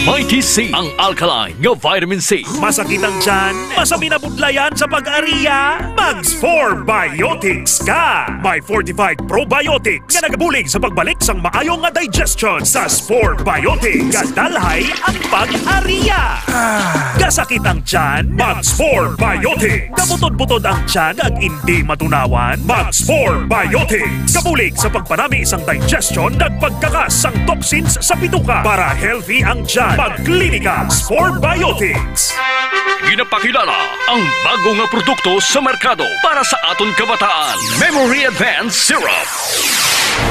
Mighty C, ang alkaline nga vitamin C. Masakit ang tiyan, masabi na budlayan sa pag-ariya. Mags 4 Biotics ka. May fortified probiotics nga nagabulig sa pagbalik sang maayong nga digestion. Sa 4 Biotics, kadalhay ang pag-ariya. Kasakit ang tiyan, Mags 4 Biotics. Kabutod-butod ang tiyan ag hindi matunawan. Mags 4 Biotics. Kabulig sa pagpanami isang digestion nagpagkakas ang toxins sa bituka para healthy ang tiyan. Pagklinika 4 Biotics. Ginapakilala ang bago nga produkto sa merkado para sa aton kabataan. Memory Advanced Syrup.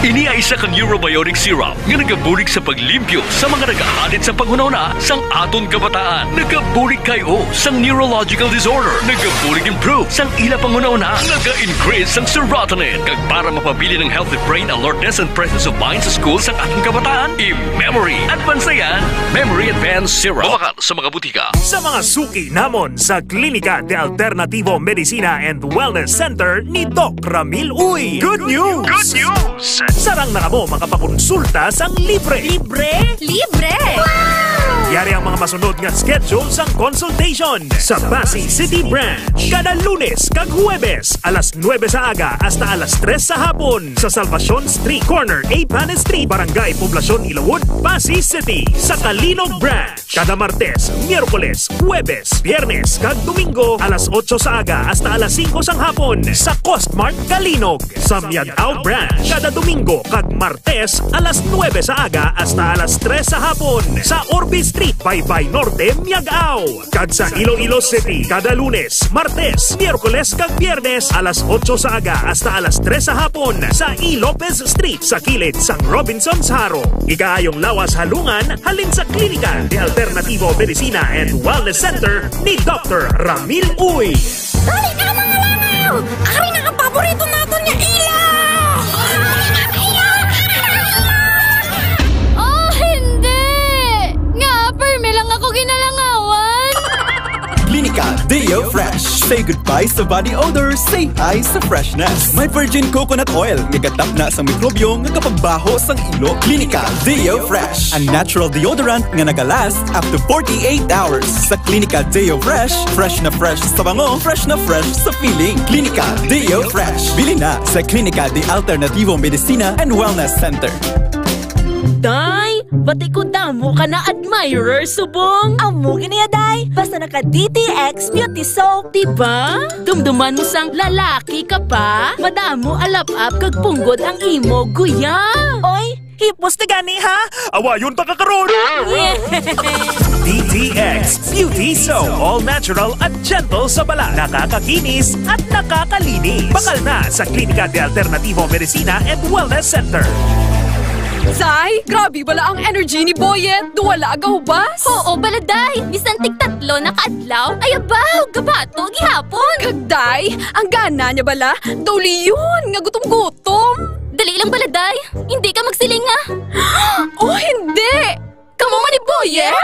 Ini ay isa ka neurobiotic syrup nga nagabulig sa paglimpyo sa mga nagahalit sa panghunahuna sang aton kabataan. Nagabulig kayo sang neurological disorder. Nagabulig improve sang ila panghunahuna. Naga-increase sang serotonin. Kag para mapabili ng healthy brain alertness and presence of mind sa school sang aton kabataan, i-Memory Advanced yan. Memory Advanced Syrup. Bawakal sa mga butika. Sa mga suki namon sa Klinika de Alternativo Medicina and Wellness Center ni Doc Ramil Uy. Good news! Good news! Sarang na mo makapakonsulta sang libre. Libre? Libre! Wow! Yari ang mga masunod nga schedule sang consultation sa Pasig City Branch. Kada Lunes kag Huwebes, alas 9 sa aga hasta alas 3 sa hapon sa Salvacion Street Corner, Apan Street, Barangay Poblacion, Ilawod, Pasig City. Sa Kalinog Branch, kada Martes, Miyerkules, Huwebes, Biyernes kag Domingo, alas 8 sa aga hasta alas 5 sang hapon sa Costmart Kalinog. Sa Miagao Branch, kada Domingo kag Martes, alas 9 sa aga hasta alas 3 sa hapon sa Orbe Street, Baybay Norte, Miagao. Kag sa Iloilo City, kada Lunes, Martes, Miyerkules kag Biyernes, alas 8 sa aga hasta alas 3 sa hapon sa E. Lopez Street sa kilid sang Robinson's Haro. Ikaayong lawas halungan halin sa Klinika de Alternativo Medicina and Wellness Center ni Dr. Ramil Uy. Dali ka mga langaw! Ari na ang paborito natin niya ilaw! Oh, hindi! Nga, perme lang ako ginalangawan! Klinika Deo Fresh. Say goodbye sa body odor, say hi sa freshness. May virgin coconut oil, nagatap na sa mikrobyo nga kapagbaho sang ilo. Klinika Deo Fresh, a natural deodorant nga nagalast up to 48 hours. Sa Klinika Deo Fresh, fresh na fresh sa bango, fresh na fresh sa feeling. Klinika Deo Fresh. Bili na sa Klinika de Alternativo Medicina and Wellness Center. Day, bati ko damo ka na admirer, subong. Amo giniya, day. Basta naka DTX Beauty Soap. Diba? Dumduman mo sang lalaki ka pa. Madamo alap-ap kag punggod ang imo, guya. Oy, hipos na gani, ha? Awayon pa kakaroon! DTX Beauty Soap. All natural at gentle sa bala. Nakakakinis at nakakalinis. Bakal na sa Klinika de Alternativo Medicina and Wellness Center. Say, grabe bala ang energy ni Boyet. Duwala agahubas. Oo, baladay. Bisan tig-tatlo na kaadlaw. Ay, abaw, gabato, gihapon. Kagday, ang gana niya bala. Dawli yun, nga gutom-gutom. Dali lang, baladay. Hindi ka magsiling, ha? Oh, hindi. Kamu man ni Boyet?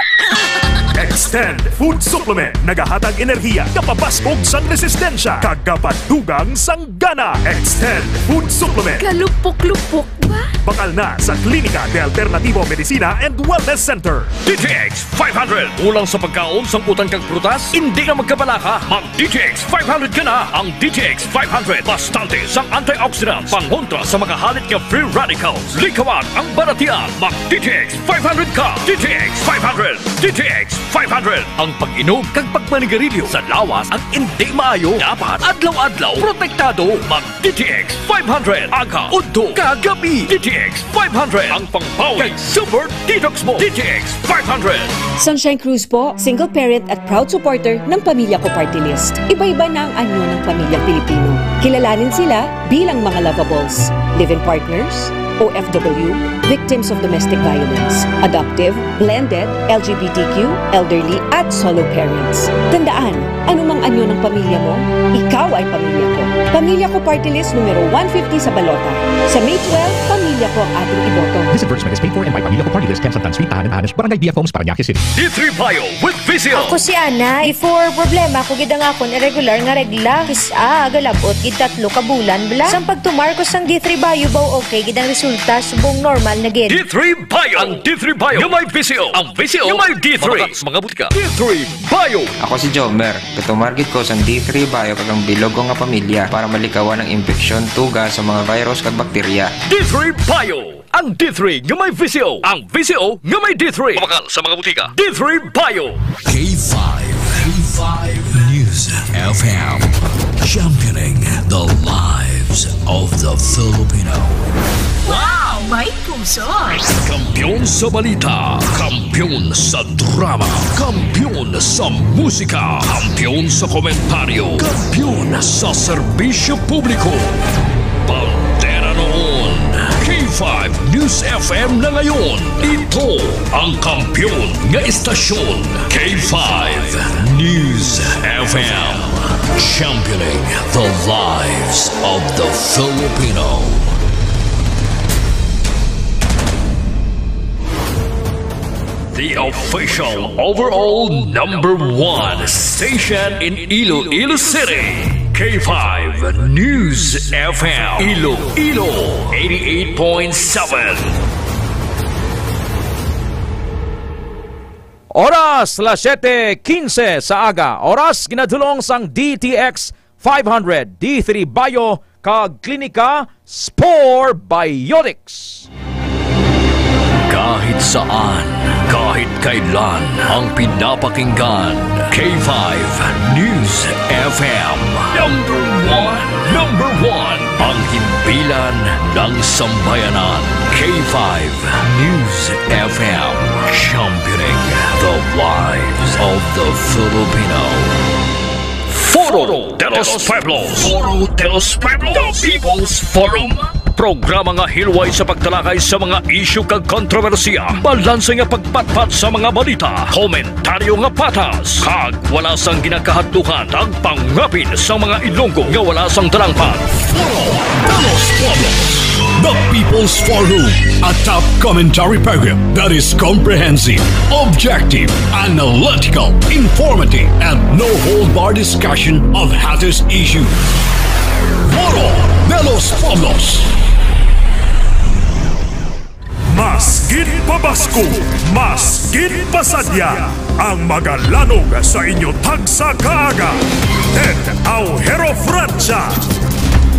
Extend Food Supplement. Nagahatag enerhiya, kapapasbog sang resistensya, kagapadugang sang gana. Extend Food Supplement. Kalupok-lupok ba? Bakal na sa Klinika de Alternativo Medicina and Wellness Center. DTX 500. Ulang sa pagkaon sang utang kang prutas, hindi na magkabalaka. Mag DTX 500 ka na. Ang DTX 500 bastante sang antioxidants, pangontra sa mga halit nga free radicals. Likawan ang baratian. Mag DTX 500 ka. DTX 500. DTX 500. Ang pag-inom kag pagmanigarilyo sa lawas ang hindi maayo. Dapat adlaw-adlaw protektado. Mag DTX 500. Aga, udto, kagabi. DTX 500. Ang pangpawi kag super detox mo. DTX 500. Sunshine Cruz po, single parent at proud supporter ng Pamilya Ko Party List. Iba-iba na ang anyo ng pamilyang Pilipino. Kilalanin sila bilang mga lovables, live-in partners, OFW, victims of domestic violence, adoptive, blended, LGBTQ, elderly, at solo parents. Tandaan, anumang anyo ng pamilya mo, ikaw ay pamilya ko. Pamilya Ko Party List numero 150 sa balota. Sa May 12, pamilya ko ang ating iboto. This advertisement is paid for and by Pamilya Ko Party List, Kemsantan Street, Tahanan, Anes, Barangay BF Homes, Parañaque City. D3 Bio with Vizio. Ako si Ana. Before problema ko gid ang akon irregular nga regla. Kisa agalabot gid 3 ka bulan bla. Sang pagtumar ko sang D3 Bio baw okay gid ang resulta resulta subong normal na gid. D3 Bio. Ang D3 Bio yung may VCO. Ang VCO yung may D3. Mga butika. D3 Bio. Ako si Jomer. Katumargit ko sa D3 Bio kagang bilog ko nga pamilya para malikawan ng infeksyon, tuga sa mga virus kag bakterya. D3 Bio. Ang D3 yung may VCO. Ang VCO yung may D3. Mabakal sa mga butika. D3 Bio. K5 News FM, championing the lives of the Filipino. Wow! May puso! Kampiyon sa balita, kampiyon sa drama, kampiyon sa musika, kampiyon sa komentaryo, kampiyon sa serbisyo publiko. Pantera noon, K5 News FM na ngayon. Ito ang kampiyon nga istasyon. K5 News FM, championing the lives of the Filipino. The official overall #1 station in Iloilo City. K5 News FM. Iloilo 88.7. Oras, 7:15 sa aga. Oras ginadulong sang DTX 500 D3 Bio kag Klinika Spore Biotics. Kahit saan, kahit kailan, ang pinapakinggan. K5 News FM. Number one, ang himpilan ng sambayanan. K5 News FM, championing the lives of the Filipino. Foro de los Pueblos. Foro de los Pueblos. The People's Forum. Programa nga hilway sa pagtalakay sa mga isyu kag kontrobersiya. Balanse nga pagpatpat sa mga balita. Komentaryo nga patas. Kag wala sang ginakahatukan ang pangapin sa mga Ilonggo nga wala sang talangpan. Foro de los Pueblos. The People's Forum, a top commentary program that is comprehensive, objective, analytical, informative, and no-hold-bar discussion of hottest issues. Foro de los Pueblos. Mas gid pabasko, mas gid pasadya, ang magalanog sa inyo tagsa kaaga. Ed Aujero Francia,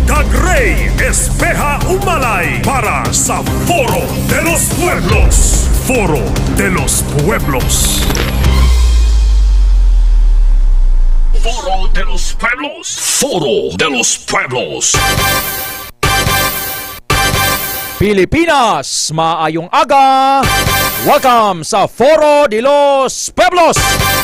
kag Ray Espeja Umalay para sa Foro de los Pueblos. Foro de los Pueblos. Foro de los Pueblos. Foro de los Pueblos. Pilipinas, maayong aga! Welcome sa Foro de los Pueblos!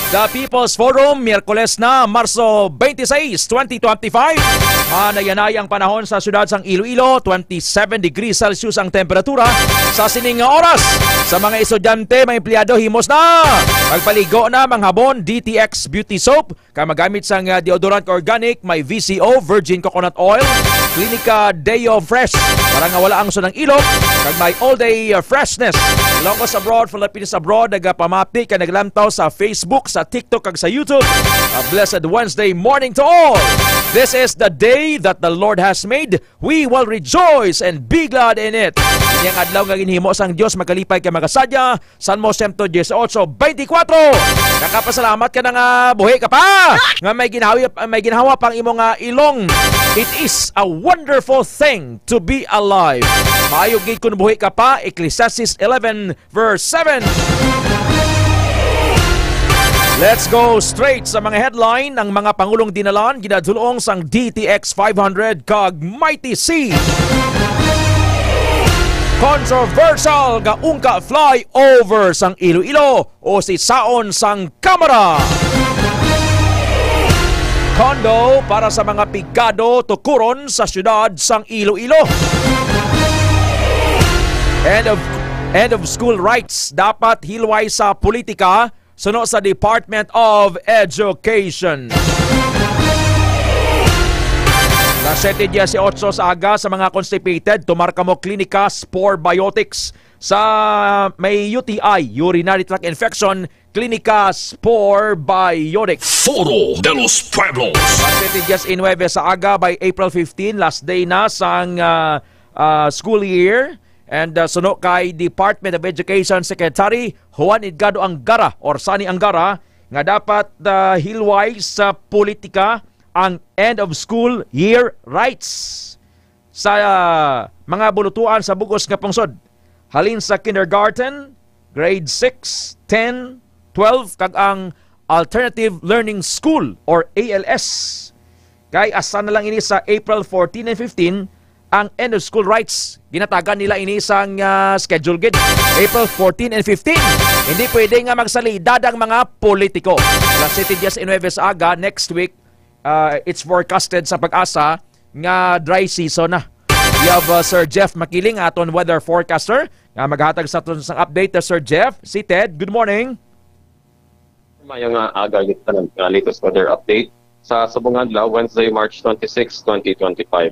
The People's Forum, Miyerkules na, Marso 26, 2025. Manayanay ang panahon sa syudad sang Iloilo, 27 degrees Celsius ang temperatura. Sa sining oras, sa mga estudyante, may empleyado, himos na! Magpaligo na, manghabon, DTX Beauty Soap. Kaya magamit sang deodorant organic, may VCO, Virgin Coconut Oil, Klinika Deo Fresh, para nga wala ang sunang ilog, kag may all-day freshness. Ilongos abroad, Philippines abroad, nagapamati, ka naglantaw sa Facebook, sa TikTok, kag sa YouTube. A blessed Wednesday morning to all! This is the day that the Lord has made. We will rejoice and be glad in it. Inyang adlaw nga ginhimo sang Dios, makalipay kay magasadya. Salmo 118:24. Nakapasalamat ka na nga buhi ka pa. Nga may ginhawa pang imong ilong. It is a wonderful thing to be alive. Maayog gid kun buhi ka pa. Ecclesiastes 11:7. Let's go straight sa mga headline ng mga pangulong dinalan ginadulong sang DTX 500 kag Mighty C. Controversial ga ungka flyover sang Iloilo o si saon sang kamera. Condo para sa mga pigado tukuron sa syudad sang Iloilo. End of school rights dapat hilway sa politika sunod sa Department of Education. Sa 7:18 sa aga sa mga constipated, tumarka mo Klinika Spore Biotics. Sa may UTI, urinary tract infection, Klinika Spore Biotics. Foro de los Pueblos. Sa 7:19 sa aga by April 15, last day na sang school year. And suno kay Department of Education Secretary Juan Edgardo Angara or Sani Angara nga dapat hilway sa politika ang end of school year rights sa mga bulutuan sa bugos nga pungsod. Halin sa kindergarten, grade 6, 10, 12 kag ang Alternative Learning School or ALS. Kay asa na lang ini sa April 14 and 15 ang end of school rights. Ginatagan nila ini sang schedule gid. April 14 and 15. Hindi pwede nga magsalidad ang mga politiko. La City Diaz Nueves Aga next week, it's forecasted sa Pag-asa nga dry season na. We have Sir Jeff Makiling, aton weather forecaster, nga maghatag sa aton sang update. Sir Jeff, si Ted, good morning. Mayong aga kita ng latest weather update sa subong adlaw Wednesday, March 26, 2025.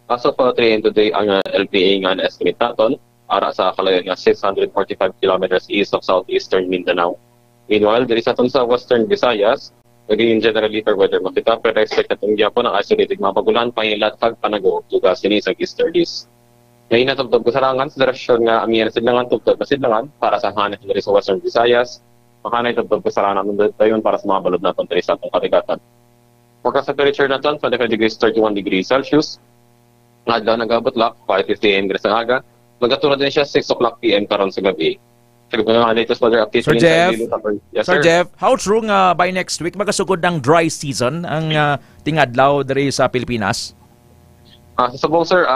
As of today and today, ang LPA nga na-estimate natin ara sa kalayan nga 645 kilometers east of southeastern Mindanao. Meanwhile, diri sa aton sa western Visayas, naging generally for weather makita, pero expect natin gyapon ang isolated mga pagulan, pangilat kag panago tuga sini sa easterlies. Ngayon natubtob ko sarangan sa direksyon nga amiyan sidlangan tubtob na sidlangan para sa hanay diri sa western Visayas. Makanay tubtob ko sarangan ng dayon para sa mga balod naton diri sa atong karigatan. Forecast temperature naton 25 degrees 31 degrees Celsius. Adlaw nagabot lak 5:50 AM sa aga. Magatulad din siya 6 o'clock PM karon sa gabi. Latest weather update. Sir Jeff, yes, Sir Jeff, how true nga by next week magasugod ng dry season ang tingadlaw diri sa Pilipinas? Sa subong sir,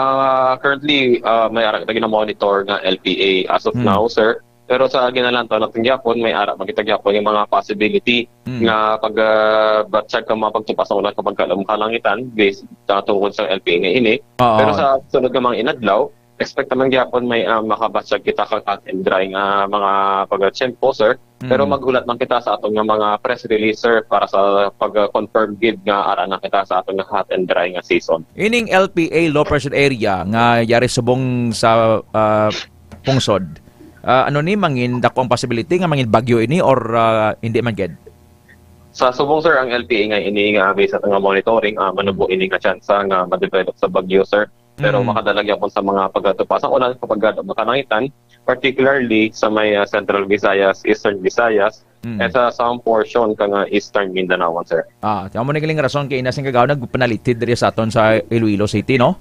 currently may ara kita gina-monitor nga LPA as of now sir. Pero sa ginalantaw natin gyapon may ara makita gyapon yung mga possibility nga pag check ka mga pagtupas ng ulan kapag kalangitan based sa tungkol sa LPA nga ini. Pero sa sunod nga mga inadlaw, expect naman gyapon may makabatsag kita kag hot and dry nga mga pag-tiyempo sir. Pero magulat man kita sa atong nga mga press release sir para sa pag-confirm gid nga ara na kita sa atong nga hot and dry nga season. Ining LPA low pressure area nga yari subong sa pungsod. Ano ni mangin dako ang possibility nga mangin bagyo ini or hindi man gid? Sa subong sir ang LPA nga ini nga based sa nga monitoring manubo ini nga chance nga ma-develop sa bagyo sir. Pero makadalag yapon sa mga pagtupas ng ulan kapag makalangitan, particularly sa may Central Visayas, Eastern Visayas, at sa some portion kang Eastern Mindanao sir. Tama mo ni rason kay inasing kagaw nagpanalitid diri sa aton sa Iloilo City no?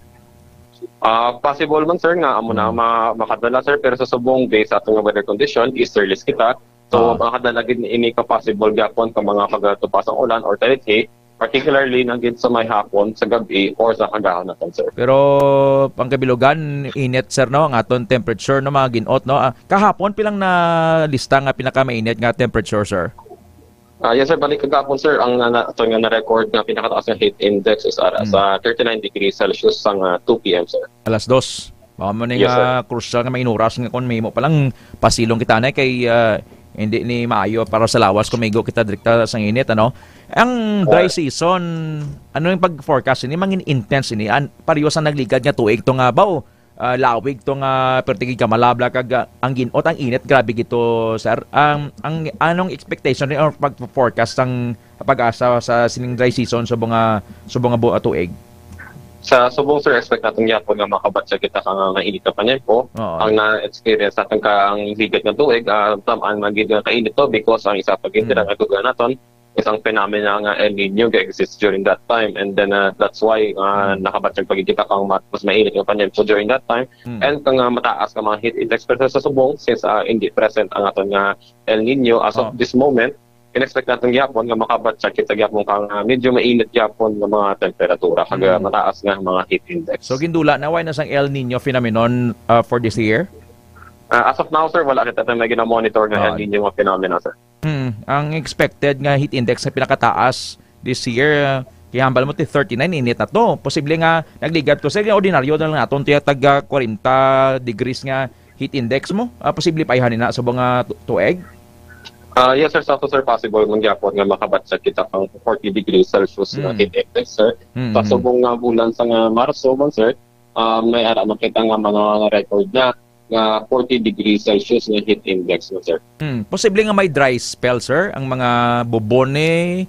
Possible man sir nga amo na makadala sir pero sa subong based sa atong weather condition easterlies kita so makadala gid ini ka possible gapon ka mga pagtupas ng ulan or talidhi particularly nagid sa may hapon sa gabi or sa kagahon naton sir. Pero pangkabilugan init sir no ang aton temperature no mga ginot no kahapon pilang na lista nga pinakamainit nga temperature sir? Yes sir, balik kagapon sir, ang ito nga na-record na pinakataas na heat index is sa 39 degrees Celsius sang 2 p.m. sir. Alas 2. Baka mo nga crucial nga mainuras nga kung may mo palang pasilong kita na kay hindi ni maayo para sa lawas kung maigo kita direkta sa init ano. Ang dry season, ano yung pag-forecast ini? Mangin intense ini. Pariyo sa nagligad nga tuig to nga baw. Lawig to nga pertigig ka malabla kag ang ginot ang init grabe gito sir. Ang anong expectation or pag-forecast ang Pag-asa sa sining dry season sa mga tuig? Sa subong sir, expect natin yapon nga makabatsa kita kang nga init na panyepo. Ang na-experience natin ka ang higit nga tuig, tamaan magiging nga kainit to because ang isa pag-intira nga tuga natin isang phenomena nga El Nino exists during that time, and then that's why nakabatsag pagkikita kang mas mainit yung panyepo during that time, and kang mataas ka mga heat index. Pero sa subong, since hindi present ang aton nga El Nino as of this moment, in-expect natin yapon nga makabatsag kita yapon kang medyo mainit yapon nga mga temperatura kag mataas nga mga heat index. So gindula na why na sang El Nino phenomenon for this year? As of now sir, wala kita may gina-monitor nga El Nino nga phenomena sir. Ang expected nga heat index na pinakataas this year, kaya hambal mo 39 init na to. Posible nga nagligat ko sa ordinaryo na lang naton tiya taga 40 degrees nga heat index mo. Posible pa ihanin na sa mga tuig. Yes sir, sir possible mangyapon nga makabatsag kita pang 40 degrees Celsius nga heat index sir. Sa subong nga bulan sa nga Marso man sir, may ara makita nga mga record na 40 degrees Celsius nga heat index mo sir. Posible nga may dry spell sir, ang mga bubone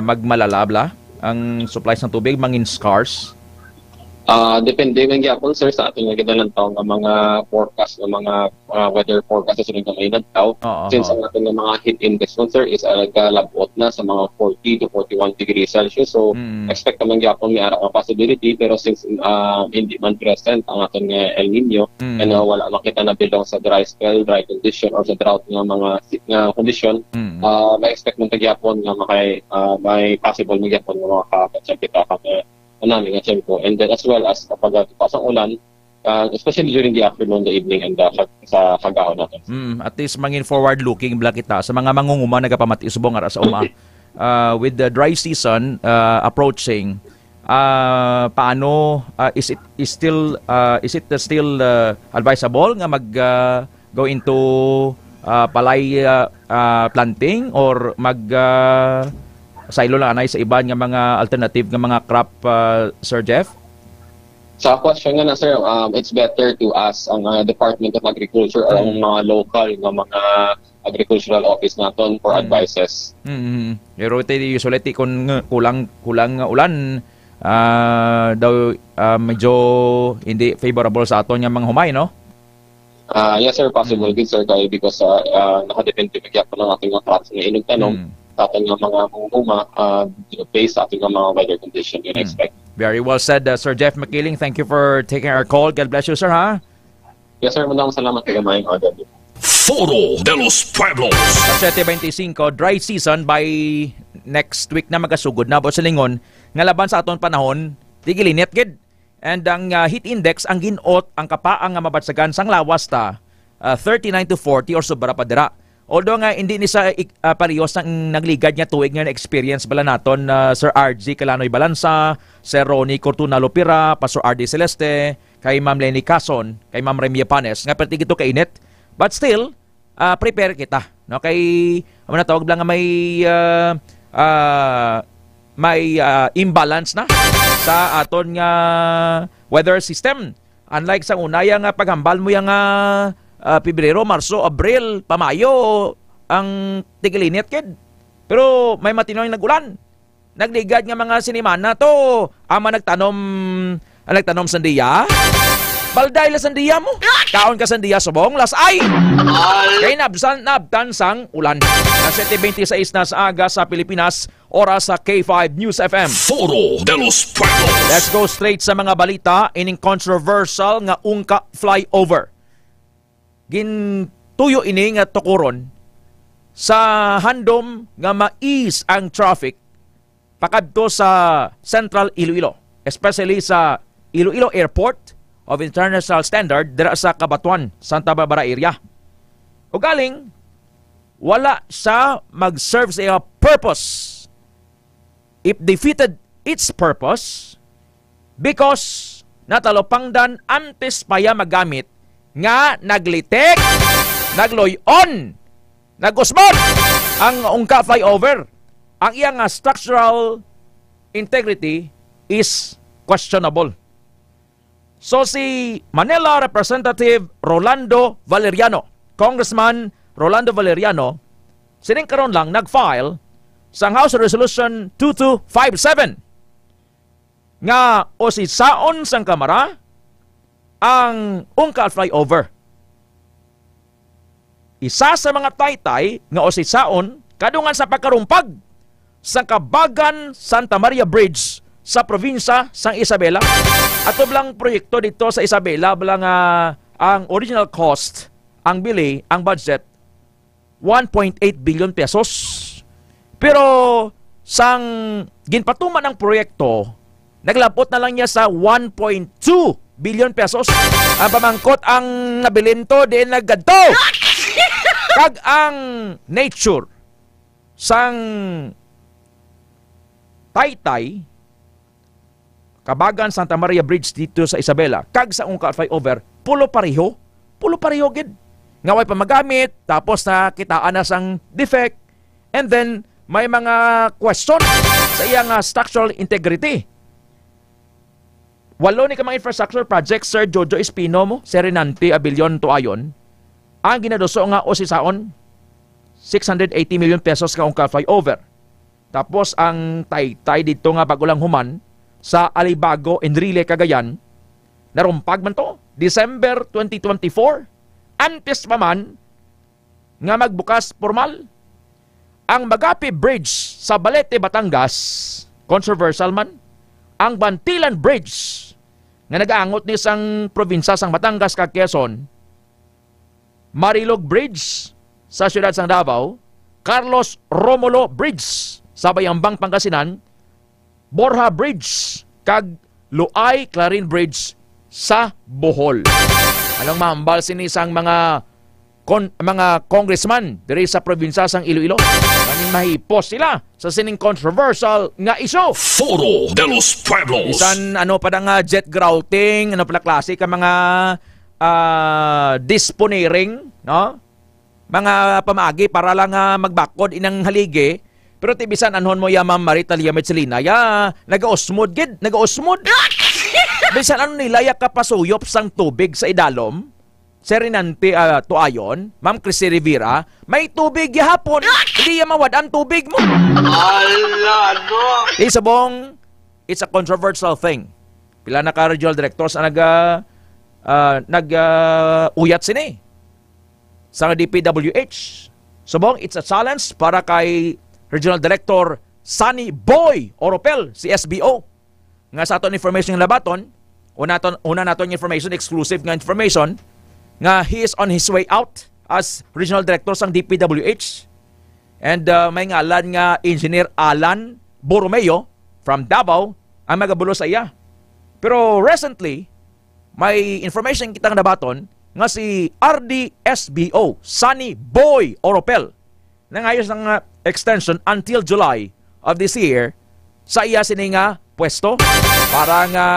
magmalalabla, ang supplies ng tubig mangin scarce. Depende man gyapon sir sa ating nagadalang taon ng mga forecast ng mga weather forecast sa sunod may nagtaw. Since ang ating mga heat index mo sir is nagkalabot na sa mga 40 to 41 degrees Celsius. So expect naman gyapon may ara possibility, pero since hindi man present ang ating El Nino and wala makita na bilong sa dry spell, dry condition or sa drought nga mga condition, may expect man gyapon nga may possible man gyapon nga makakapatsa kita namin nga tempo, and then as well as kapag pasang ulan, especially during the afternoon, the evening, and sa kagahon natin. At least mangin forward-looking bla kita sa mga mangunguma nagapamati subong ara sa uma. With the dry season approaching, paano is it still advisable nga mag go into palay planting or mag silo lang anay sa iba nga mga alternative nga mga crop, Sir Jeff? Sa question nga na sir, it's better to ask ang Department of Agriculture or ang mga local nga mga agricultural office naton for advices. Pero usually kung kulang ulan, daw medyo hindi favorable sa aton nga mga humay, no? Yes sir, possible good sir, kaya because nakadepende magyapon ng ating mga crops nga inyong tanong sa ating mga munguma based sa ating mga weather condition you expect. Very well said, Sir Jeff Makiling. Thank you for taking our call. God bless you, sir, ha? Yes, sir. Maraming salamat kay Mayang Order. Foro de los Pueblos. 7:25, dry season by next week na magasugod na sa lingon nga laban sa aton panahon, tigilinit gid. And ang heat index ang ginot ang kapaang nga mabatsagan sang lawas ta 39 to 40 or sobra pa dira. Although nga hindi ni sa parehos ng nagligad niya tuig nga na experience bala naton, Sir RG Calanoy Balansa, Sir Ronnie Cortuna Lopira, Pastor RD Celeste, kay Ma'am Lenny Cason, kay Ma'am Remia Panes, nga perti gito kainit. But still, prepare kita. No? Kay, ano na tawag lang nga may imbalance na sa aton nga weather system. Unlike sa unaya nga paghambal mo yung Pebrero, Marso, Abril, Pamayo, ang tigilinit kid. Pero may matinoy nagulan. Nagligad nga mga sinimana to. Ama nagtanom sandiya. Balday la sandiya mo. Kaon ka sandiya subong, lasay. Kay nabtan sang ulan. Na 7:26 na sa aga sa Pilipinas, oras sa K5 News FM. Foro de los Pueblos. Let's go straight sa mga balita. Ining controversial nga ungka flyover. Gintuyo ini nga tukuron sa handom nga mais ang traffic pakadto sa Central Iloilo, especially sa Iloilo Airport of International Standard dira sa Cabatuan, Santa Barbara area. O galing wala sa mag-serve sa purpose. It defeated its purpose because natalopangdan antes pa ya magamit nga naglitek, nagloyon, nagusbon ang ungka flyover. Ang iyang structural integrity is questionable. So si Manila Representative Rolando Valeriano, Congressman Rolando Valeriano, sining karon lang nag-file sa House Resolution 2257 nga osisaon sang Kamara ang ungka flyover. Isa sa mga taytay nga osisaon kadungan sa pagkarumpag sa Kabagan Santa Maria Bridge sa probinsya sang Isabela. Ato blang proyekto dito sa Isabela blang ang original cost, ang bili, ang budget 1.8 billion pesos. Pero sang ginpatuman ang proyekto, naglabot na lang niya sa 1.2 billion pesos. Ang pamangkot ang nabilin to din naggadto. Kag ang nature sang taytay Kabagan Santa Maria Bridge dito sa Isabela kag sa ungka flyover pulo pareho gid. Nga way pa magamit tapos nakitaan na sang defect and then may mga question sa iyang structural integrity. Walo ni ka mga infrastructure project, Sir Jojo Espino mo, Serenante, Abilion, Tuayon, ang ginadoso nga osisaon 680 million pesos ka ungka flyover. Tapos ang taytay dito nga bago lang human sa Alibago, Enrile, Cagayan, narumpag man to, December 2024, antes pa man nga magbukas formal. Ang Magapi Bridge sa Balete, Batangas, controversial man. Ang Bantilan Bridge nga nag-aangot ni sang probinsya sang Batangas kag Quezon, Marilog Bridge sa siyudad sang Davao, Carlos Romulo Bridge sa Bayambang, Pangasinan, Borja Bridge kag Luay Clarin Bridge sa Bohol. Anong mahambal sinisang mga congressman diri sa probinsya sang Iloilo? Kaning mahipos sila sa sining controversial nga iso. Foro de los Pueblos. Isan padang jet grouting, pala klase ka mga disponeering, no? Mga pamagi para lang magbakod inang haligi. Pero tibisan anhon mo ya Ma'am Maritalia Metzelina, ya nagaosmod gid, nagaosmod. Bisan nila ya kapasuyop sang tubig sa idalom. Serinante tuayon, Ma'am Chrissy Rivera, may tubig gihapon. Hindi ya mawad ang tubig mo. Ala, no. Isabong, it's a controversial thing. Pila na ka regional directors ang uyat sini sa DPWH. Subong, it's a challenge para kay Regional Director Sunny Boy Oropel, si SBO. Nga sa aton information ng labaton, una naton information, exclusive nga information, nga he is on his way out as Regional Director sang DPWH. And may ngalan nga Engineer Alan Borromeo from Davao ang magabulo sa iya. Pero recently, may information kitang nabaton nga si RDSBO, Sunny Boy Oropel, nangayos ng extension until July of this year sa iya sini nga pwesto para nga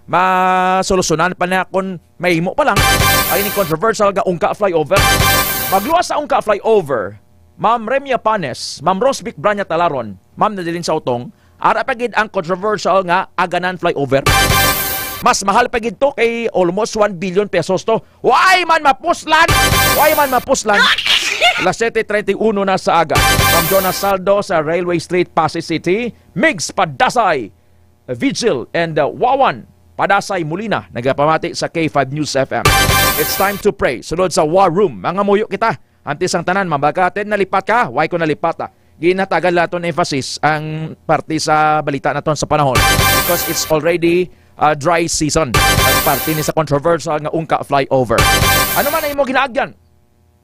masolusyonan pa na kung mahimo pa lang ay ni controversial nga Ungka flyover. Magluwas sa Ungka flyover, Ma'am Remia Panes, Ma'am Rosvic Branya Talaron, Ma'am Nadilin Sautong, ara pagid ang controversial nga Aganan flyover. Mas mahal pa gito kay almost 1 billion pesos to. Why man mapuslan? Why man mapuslan? Alas 7:31 na sa aga. From Jonas Saldo sa Railway Street, Pasay City, Migs Padasay, Vigil, and Wawan Padasay Molina, nagapamati sa K5 News FM. It's time to pray. Sunod sa War Room. Mga muyo kita. Antis ang tanan, mabagatin, nalipat ka. Why ko nalipat? Ginatagal naton emphasis ang parte sa balita naton sa panahon. Because it's already dry season. Ang parte ni sa controversial nga Ungka flyover. Ano man ang imo ginaagyan?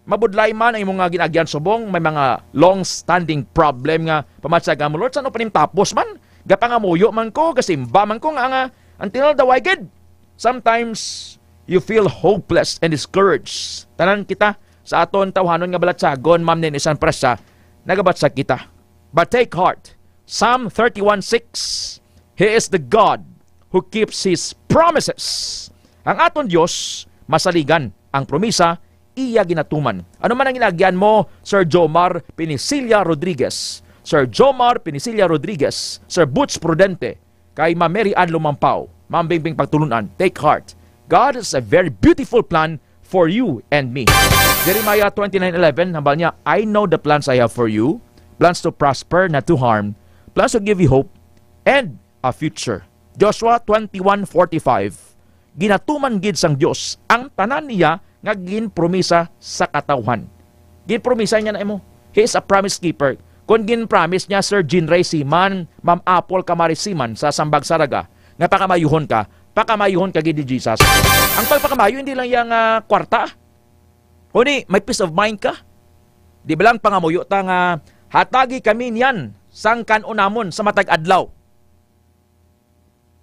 Mabudlay man ang imo nga ginaagyan subong, may mga long-standing problem nga pamatsaga mo, Lord, saan o panim tapos man? Gapangamuyo man ko, kasimba man ko nga until the wiged. Sometimes, you feel hopeless and discouraged. Tanan kita sa aton tawhanon nga balatsagon, Ma'am Ninisan Presa, nagabatsag kita. But take heart. Psalm 31:6, He is the God who keeps His promises. Ang aton Diyos, masaligan ang promisa, iya ginatuman. Ano man ang inagyan mo, Sir Jomar Pinisilla Rodriguez, Sir Jomar Pinisilla Rodriguez, Sir Butch Prudente, kay Ma'am Mary Ann Lumampao, Ma'am Bingbing Pagtulunan, take heart. God has a very beautiful plan for you and me. Jeremiah 29:11, hambal niya, I know the plans I have for you, plans to prosper, not to harm, plans to give you hope and a future. Joshua 21:45, ginatuman gid sang Dios ang tanan niya nga ginpromisa sa katawhan. Ginpromisa niya na imo. He is a promise keeper. Kung ginpromise niya Sir Jean Ray Siman, Ma'am Apple Camari Siman sa Sambag Saraga, nga pakamayuhon ka gid ni Jesus. Ang pagpakamayo hindi lang yang kwarta. Kundi may peace of mind ka. Di ba lang pangamuyo ta nga hatagi kami niyan sang kanunamon sa matag adlaw.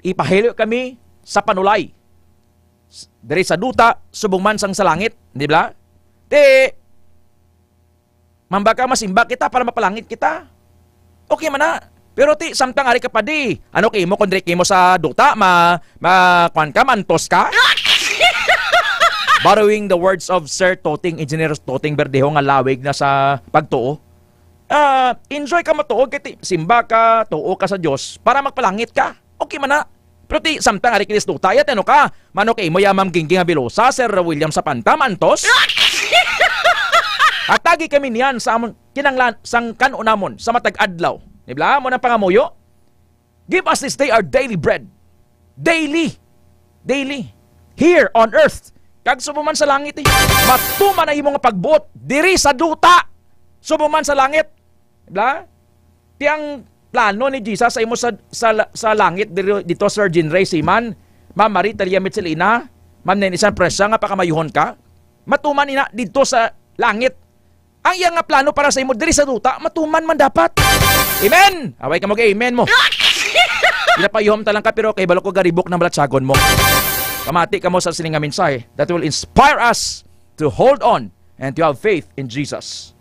Ipahilo kami sa panulay. Dari sa duta, subong man sang sa langit. Di ba? Mambaka masimba kita para mapalangit kita. Okay man na. Pero samtang ari ka pa di. Ano kay mo kundre kay mo sa duta, kwan ka, mantos ka? Borrowing the words of Sir Toting, Engineer Toting Verdejo nga lawig na sa pagtuo. Enjoy ka matuog, simba ka, tuo ka sa Diyos para magpalangit ka. Okay man na. Pero samtang ari kinis tutayat, ano ka? Mano kay mo yamam gingging habilosa, Sir William Sapanta, mantos? Atagi kami niyan sa amon kinanglan sang kanunamon sa matag adlaw. Nibla mo nang pangamuyo. Give us this day our daily bread. Daily. Daily. Here on earth. Kag subuman sa langit matuman na imong pagbuot diri sa duta. Subuman sa langit. Diba? Tiyang plano ni Jesus sa imo sa langit dito sa Virgin Race man. Ma'am Marita Liamit Silina. Ma'am Nenisan Presya nga pakamayuhon ka. Matuman ina dito sa langit. Ang iyang nga plano para sa imo diri sa duta, matuman man dapat. Amen! Away ka mag-amen mo. Pinapayuhom talang ka pero kay balo ko garibok ng balatsagon mo. Kamati ka mo sa sining nga mensahe that will inspire us to hold on and to have faith in Jesus.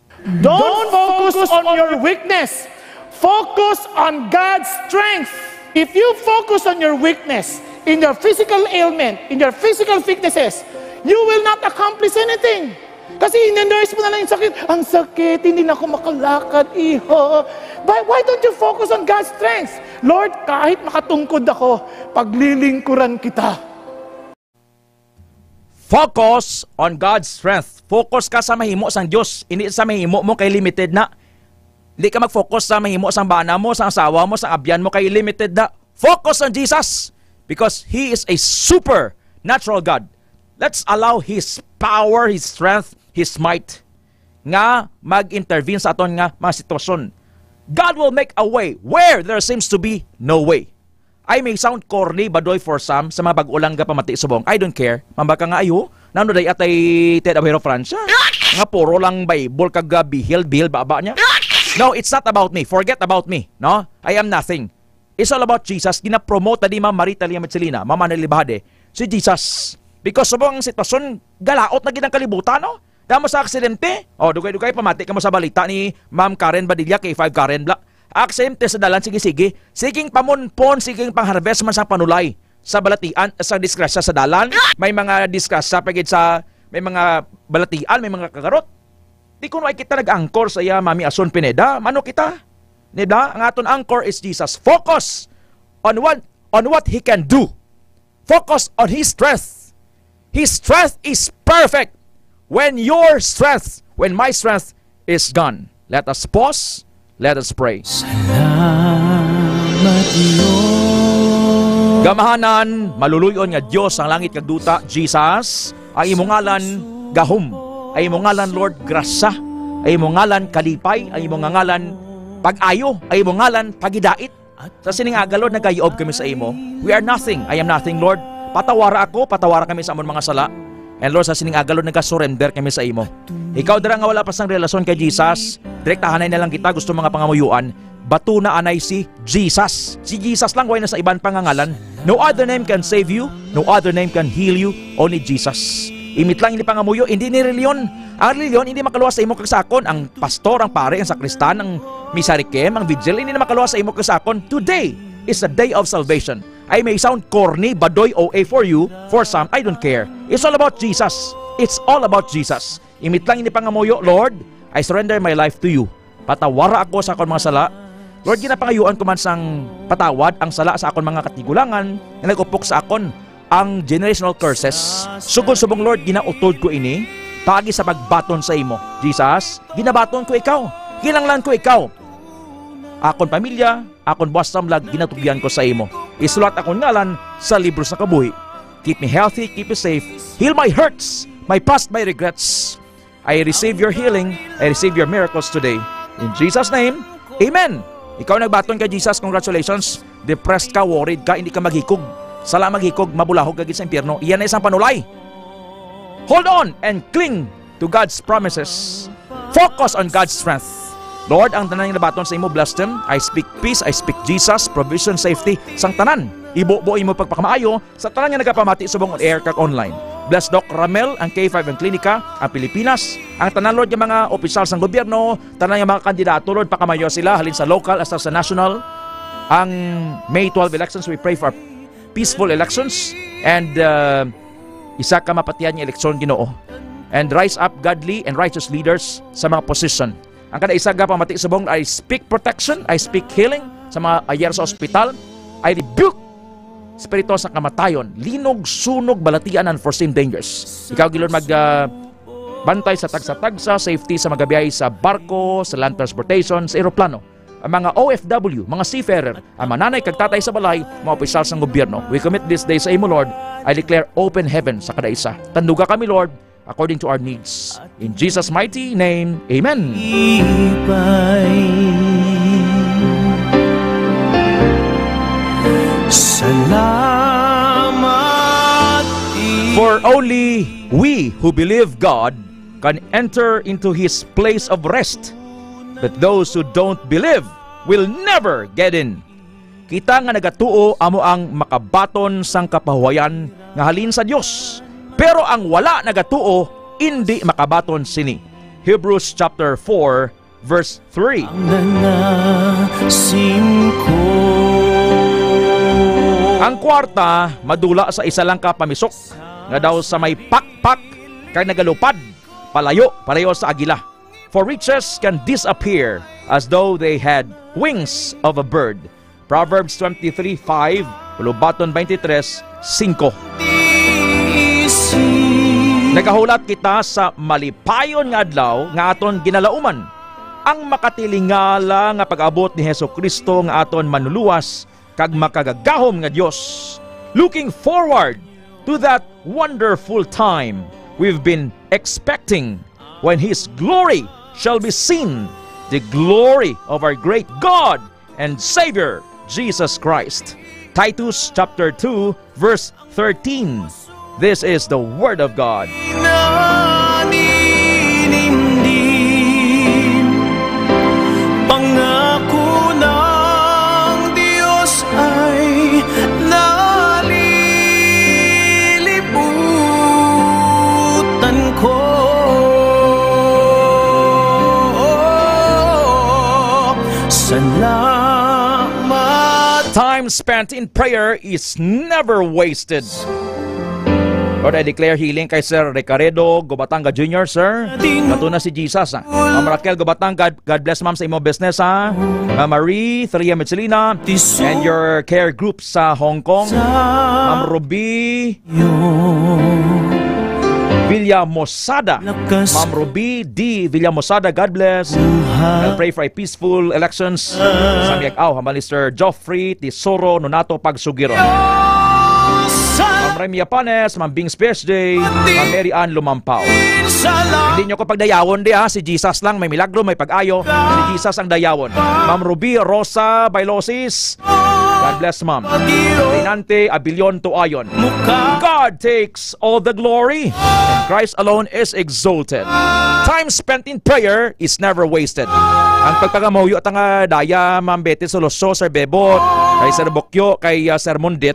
Don't focus on your weakness. Focus on God's strength. If you focus on your weakness, in your physical ailment, in your physical weaknesses, you will not accomplish anything. Kasi in-endorse mo na lang yung sakit. Ang sakit, hindi na ako makalakad, iho. But why don't you focus on God's strength? Lord, kahit makatungkod ako, paglilingkuran kita. Focus on God's strength. Focus ka sa mahimo sang Diyos. Hindi sa mahimo mo kay limited na. Hindi ka mag-focus sa mahimo sang bana mo, sang asawa mo, sang abyan mo kay limited na. Focus on Jesus because He is a supernatural God. Let's allow His power, His strength, His might nga mag-intervene sa aton nga mga sitwasyon. God will make a way where there seems to be no way. I may sound corny, badoy for some, sa mga bag-ulang ga pamati subong. I don't care. Mambaka nga ayo, nano day atay Ted Abero Francia. Nga puro lang Bible kag bihil baba niya. No, it's not about me. Forget about me. No? I am nothing. It's all about Jesus. Gina-promote di Ma'am Marita Liamit Silina, Ma'am Manny Libade, si Jesus. Because subong ang sitwasyon, galaot na ginang kalibutan, no? Damo sa aksidente. O, dugay-dugay, pamati ka mo sa balita ni Ma'am Karen Badilla, K5 Karen Black. Aksidente sa dalan, sige-sige. Siging pamunpon, siging pangharvest man sa panulay. Sa balatian, sa disgrasya sa dalan. May mga disgrasya, pagid sa, may mga balatian, may mga kagarot. Di ko na kita nag-angkor sa iya, Mami Asun Pineda. Mano kita? Diba? Ang aton anchor is Jesus. Focus on what He can do. Focus on His strength. His strength is perfect. When my strength is gone. Let us pause. Let us pray. Salamat Diyos. Gamahanan, maluluyon nga Diyos ang langit kag duta, Jesus. Ang imong ngalan, gahom. Ang imong ngalan, Lord, grasa. Ang imong ngalan, kalipay. Ang imong ngalan, pag-ayo. Ang imong ngalan, pagidait. Sa sining aga, Lord, nagayoob kami sa imo. We are nothing. I am nothing, Lord. Patawara ako, patawara kami sa amon mga sala. And Lord, sa sining aga, Lord, nagka-surrender kami sa imo. Ikaw dara nga wala pa sang relasyon kay Jesus, direktahanay na lang kita, gusto mga pangamuyuan, bato na anay si Jesus. Si Jesus lang, way na sa iban pangangalan. No other name can save you, no other name can heal you, only Jesus. Imit lang hindi pangamuyo, hindi ni reliyon. Ang reliyon, hindi makaluwas sa imo kagsakon. Ang pastor, ang pare, ang sakristan, ang misarikem, ang vigil, hindi na makaluwas sa imo kagsakon. Today is the day of salvation. I may sound corny, badoy, OA for you, for some, I don't care. It's all about Jesus. It's all about Jesus. Imit lang hindi pangamuyo, Lord, I surrender my life to you. Patawara ako sa akong mga sala. Lord, ginapangayuan ko man sang patawad ang sala sa akong mga katigulangan na nag-upok sa akon ang generational curses. Sugod-subong, Lord, ginautod ko ini pagi sa pagbaton sa imo. Jesus, ginabaton ko ikaw. Kinanglan ko ikaw. Akon pamilya, akon buwas samlag, ginatugyan ko sa imo. Isulat akong ngalan sa libro sa kabuhi. Keep me healthy, keep me safe. Heal my hurts, my past, my regrets. I receive your healing, I receive your miracles today. In Jesus' name, Amen. Ikaw nagbaton kay Jesus, congratulations. Depressed ka, worried ka, hindi ka maghikog. Sala maghikog, mabulahog kagit sa impyerno. Iyan na isang panulay. Hold on and cling to God's promises. Focus on God's strength. Lord, ang tanan nga nabaton sa imo, bless them. I speak peace, I speak Jesus, provision, safety, sang tanan. Ibo-bo imo pagpakamaayo sa tanan nga nagapamati subong on air kag online. Bless Doc Ramel, ang K5 ang klinika, ang Pilipinas, ang tanan, Lord, yung mga opisyal sang gobyerno, tanan yung mga kandidato, Lord, pakamayo sila, halin sa local as sa national. Ang May 12 elections, we pray for peaceful elections and isa ka mapatiyan yung eleksyon, Ginoo. And rise up godly and righteous leaders sa mga position. Ang kada isa ga pamati subong, I speak protection, I speak healing sa mga ayer sa ospital. I rebuke spirito sa kamatayon, linog, sunog, balatian, unforeseen dangers. Ikaw, Lord, bantay sa tagsa-tagsa, safety sa magabiyahe sa barko, sa land transportation, sa aeroplano. ang mga OFW, mga seafarer, ang mananay kag tatay sa balay, mga opisyal sa gobyerno. We commit this day sa imo, Lord. I declare open heaven sa kada isa. Tanduga kami, Lord, according to our needs. In Jesus' mighty name, Amen. Salamat. For only we who believe God can enter into His place of rest. But those who don't believe will never get in. Kita nga nagatuo amo ang makabaton sang kapahuwayan nga halin sa Dios. Pero ang wala nagatuo, hindi makabaton sini. Hebrews chapter 4 verse 3. Ang kwarta madula sa isa lang ka pamisok nga daw sa may pakpak kay nagalupad palayo pareho sa agila. For riches can disappear as though they had wings of a bird. Proverbs 23:5, Lubaton 23:5. Nagahulat kita sa malipayon nga adlaw nga aton ginalauman. Ang makatilingala nga pag-abot ni Hesukristo nga aton manuluwas kag makagagahom nga Dios. Looking forward to that wonderful time we've been expecting when His glory shall be seen, the glory of our great God and Savior, Jesus Christ. Titus chapter 2, verse 13. This is the Word of God. Pangako ng Diyos ay nalilibutan ko. Salamat. Time spent in prayer is never wasted. Lord, I declare healing kay Sir Ricaredo Gobatanga Jr., sir. Mato na si Jesus, ha. Ma'am Raquel Gobatanga, God bless, ma'am, sa imo business, ha. Ma'am Marie, Thalia Michelina, and your care group sa Hong Kong. Ma'am Ruby Villamosada. Ma'am Ruby D. Villamosada, God bless. I'll pray for a peaceful elections. Samyag-aw, Mr. Joffrey Tesoro Nonato Pagsugiron. Ma'am Remy Apanes, Ma'am Bing's Birthday, Ma'am Mary Ann Lumampaw. Hindi nyo ko pagdayawon di, ha. Si Jesus lang, may milagro, may pag-ayo. Si Jesus ang dayawon. Ma'am Ruby Rosa Bailosis, God bless, ma'am. Reynante Abilion Tuayon. God takes all the glory and Christ alone is exalted. Time spent in prayer is never wasted. Ang pagpagamuyo at nga daya, Ma'am Betty Soloso, Sir Bebot, kay Sir Bokyo, kay Sir Mundit,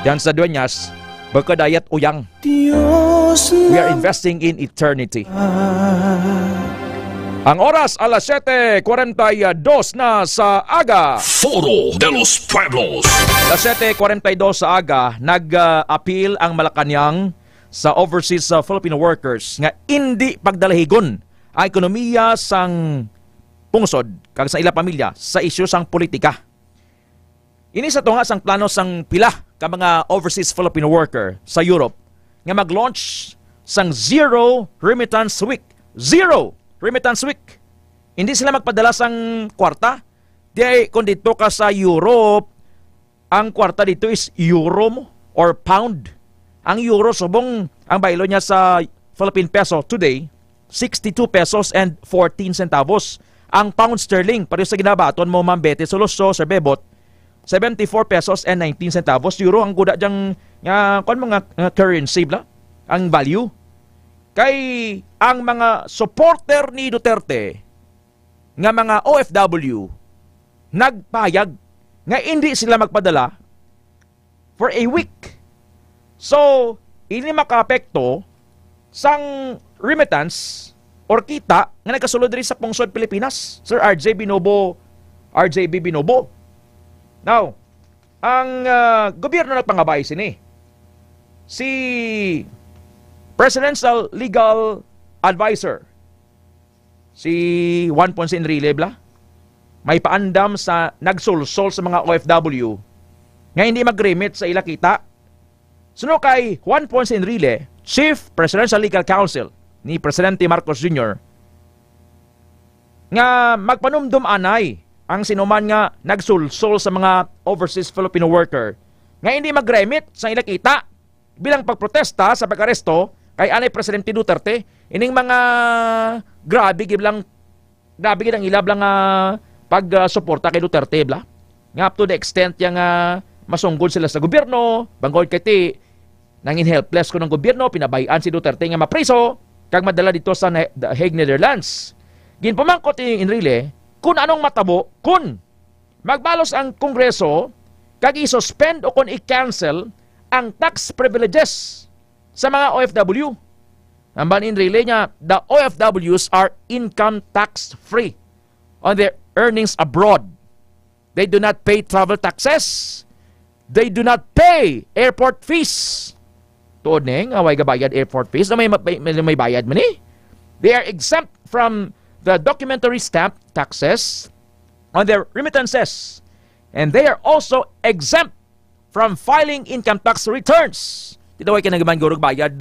diyan sa Dueñas, Bagkadayat Uyang. We are investing in eternity. Ang oras, alas 7:42 na sa aga. Foro de los Pueblos. Alas 7:42 sa aga, nag-appeal ang Malacanang sa overseas Filipino workers nga hindi pagdalahigon ang ekonomiya sang pungsod kag sa ila pamilya sa isyu sang politika. Ini sa tunga sang plano sang pila ka mga overseas Filipino worker sa Europe nga mag-launch sang Zero Remittance Week. Zero Remittance Week. Hindi sila magpadala sang kwarta. Di kung dito ka sa Europe, ang kwarta dito is euro mo or pound. Ang euro subong ang baylo niya sa Philippine peso today 62 pesos and 14 centavos. Ang pound sterling pareho sa ginabaton mo, Ma'am Betty Soloso, Sir Bebot, 74 pesos and 19 centavos. Euro ang guda diyang mga currency bla, ang value. Kay ang mga supporter ni Duterte nga mga OFW nagpayag nga hindi sila magpadala for a week. So, ini makaapekto sang remittance or kita nga nagkasulod rin sa pungsod Pilipinas. Sir RJB Binobo. Now, ang gobyerno nagpangabay sini. Si Presidential Legal Advisor, si Juan Ponce Enrile, may paandam sa nagsulsol sa mga OFW nga hindi mag-remit sa ila kita. Suno kay Juan Ponce Enrile, Chief Presidential Legal Counsel ni Presidente Marcos Jr., nga magpanumdum anay ang sinuman nga nagsulsol sa mga overseas Filipino worker nga hindi mag-remit sa ilang kita bilang pagprotesta sa pag-aresto kay anay Presidente Duterte. Ining mga grabe gilang ilab lang pag-suporta kay Duterte bla. Nga up to the extent yang masunggol sila sa gobyerno, bangod kay ti nangin helpless ko ng gobyerno, pinabayaan si Duterte nga mapriso kag madala dito sa The Hague, Netherlands. Ginpamangkot ni Enrile kung anong matabo kung magbalos ang Kongreso kag i-suspend o kung i-cancel ang tax privileges sa mga OFW. Namban Enrile niya, the OFWs are income tax free on their earnings abroad. They do not pay travel taxes. They do not pay airport fees. Tuod neng, away gabayad airport fees na may bayad man eh. They are exempt from the documentary stamp taxes on their remittances. And they are also exempt from filing income tax returns. Dito way ka naman gurog bayad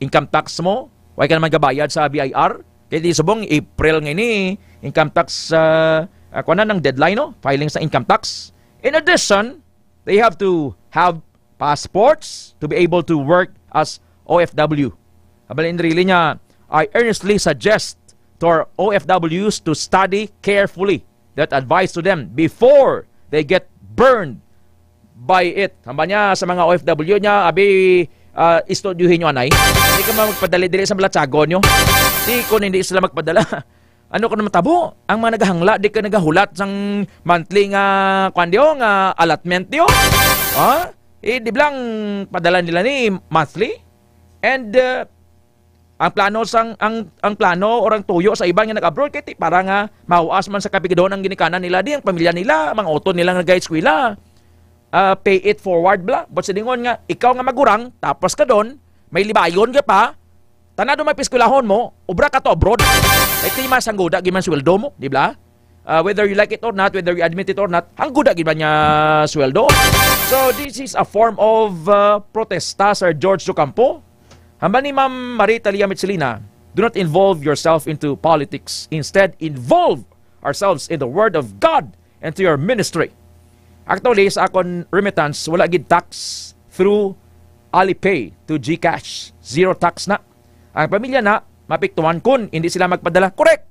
income tax mo. Way ka naman gabayad sa BIR. Kaya di subong April ngayon income tax kuwanan ng deadline no? Filing sa income tax. In addition, they have to have passports to be able to work as OFW. Abalin really niya, I earnestly suggest to our OFWs to study carefully that advice to them before they get burned by it. Hamba niya sa mga OFW niya, abi, istudyuhin nyo anay. Hindi ka magpadali-dili sa malatsagon nyo. Di ko hindi sila magpadala. Ano ka naman tabo? Ang mga naghangla, di ka nagahulat sang monthly nga kwandiyo, nga allotment nyo. Di bilang padala nila ni monthly. And ang plano ang plano or ang tuyo sa ibang nga nag-abroad kay para nga mauas man sa kapigidon ang ginikanan nila di ang pamilya nila, mga oton nila nga eskwela. Pay it forward bla. But siningon nga ikaw nga magurang tapos ka doon, may libayon ka pa. Tanado may piskulahon mo, obra ka to abroad. Ay ti masanggoda giman sweldo mo, di ba? Whether you like it or not, whether you admit it or not, ang guda giman niya sweldo. So this is a form of protesta, Sir George Ocampo. Hamba ni Ma'am Marita Lia Mitsilina, do not involve yourself into politics. Instead, involve ourselves in the Word of God and to your ministry. Actually, sa akong remittance, wala gid tax through Alipay to GCash. Zero tax na. Ang pamilya na, mapiktuan kun hindi sila magpadala. Correct!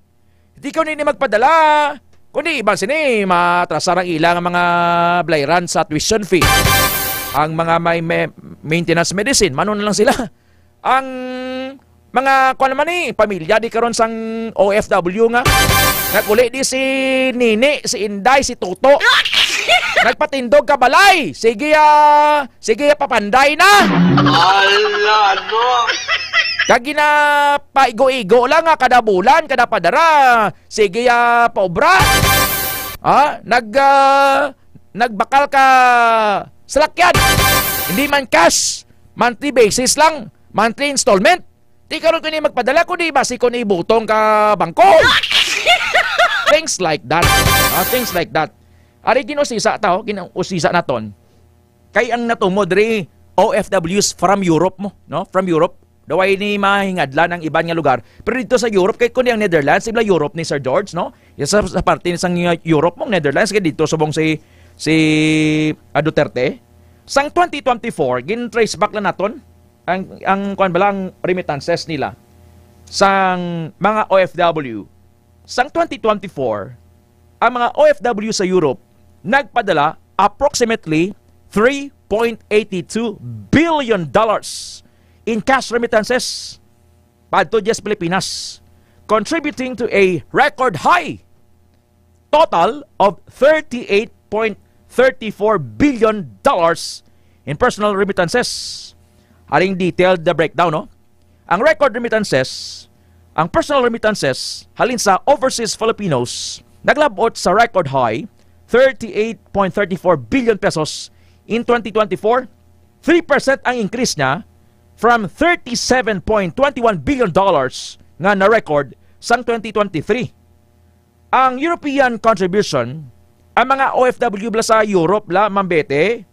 Hindi ko nini magpadala. Kundi iban sini, matrasar ang ilang mga blayran sa tuition fee. Ang mga may maintenance medicine, manon na lang sila. Ang mga kuan naman pamilya di karon sang OFW nga. Naguli di si Nini, si Inday, si Toto. Nagpatindog ka balay. Sige papanday na. Ala, no. Kagi na paigo-igo lang kada bulan, kada padara. Sige paobra. Nagbakal ka salakyan. Hindi man cash, monthly basis lang. Monthly installment. Di karon ko ni magpadala ko di basi ko ni butong ka bangko. Things like that. Things like that. Ari ginusisa tao, ginusisa naton. Kay ang natumo diri OFWs from Europe mo, no? From Europe. Daway ni mahingadla ng iban nga lugar. Pero dito sa Europe kay kundi ang Netherlands, ibla Europe ni Sir George, no? Yes, sa parte ni sang Europe mong Netherlands kay dito subong si Duterte. Sang 2024, gin-trace back na naton ang kuan bala ang remittances nila sang mga OFW. Sang 2024, ang mga OFW sa Europe nagpadala approximately $3.82 billion in cash remittances padto just Pilipinas, contributing to a record high total of $38.34 billion in personal remittances. Haring detailed the breakdown, no? Ang record remittances, ang personal remittances halin sa overseas Filipinos naglabot sa record high 38.34 billion pesos in 2024. 3% ang increase niya from $37.21 billion nga na-record sang 2023. Ang European contribution, ang mga OFW bla sa Europe la mambete,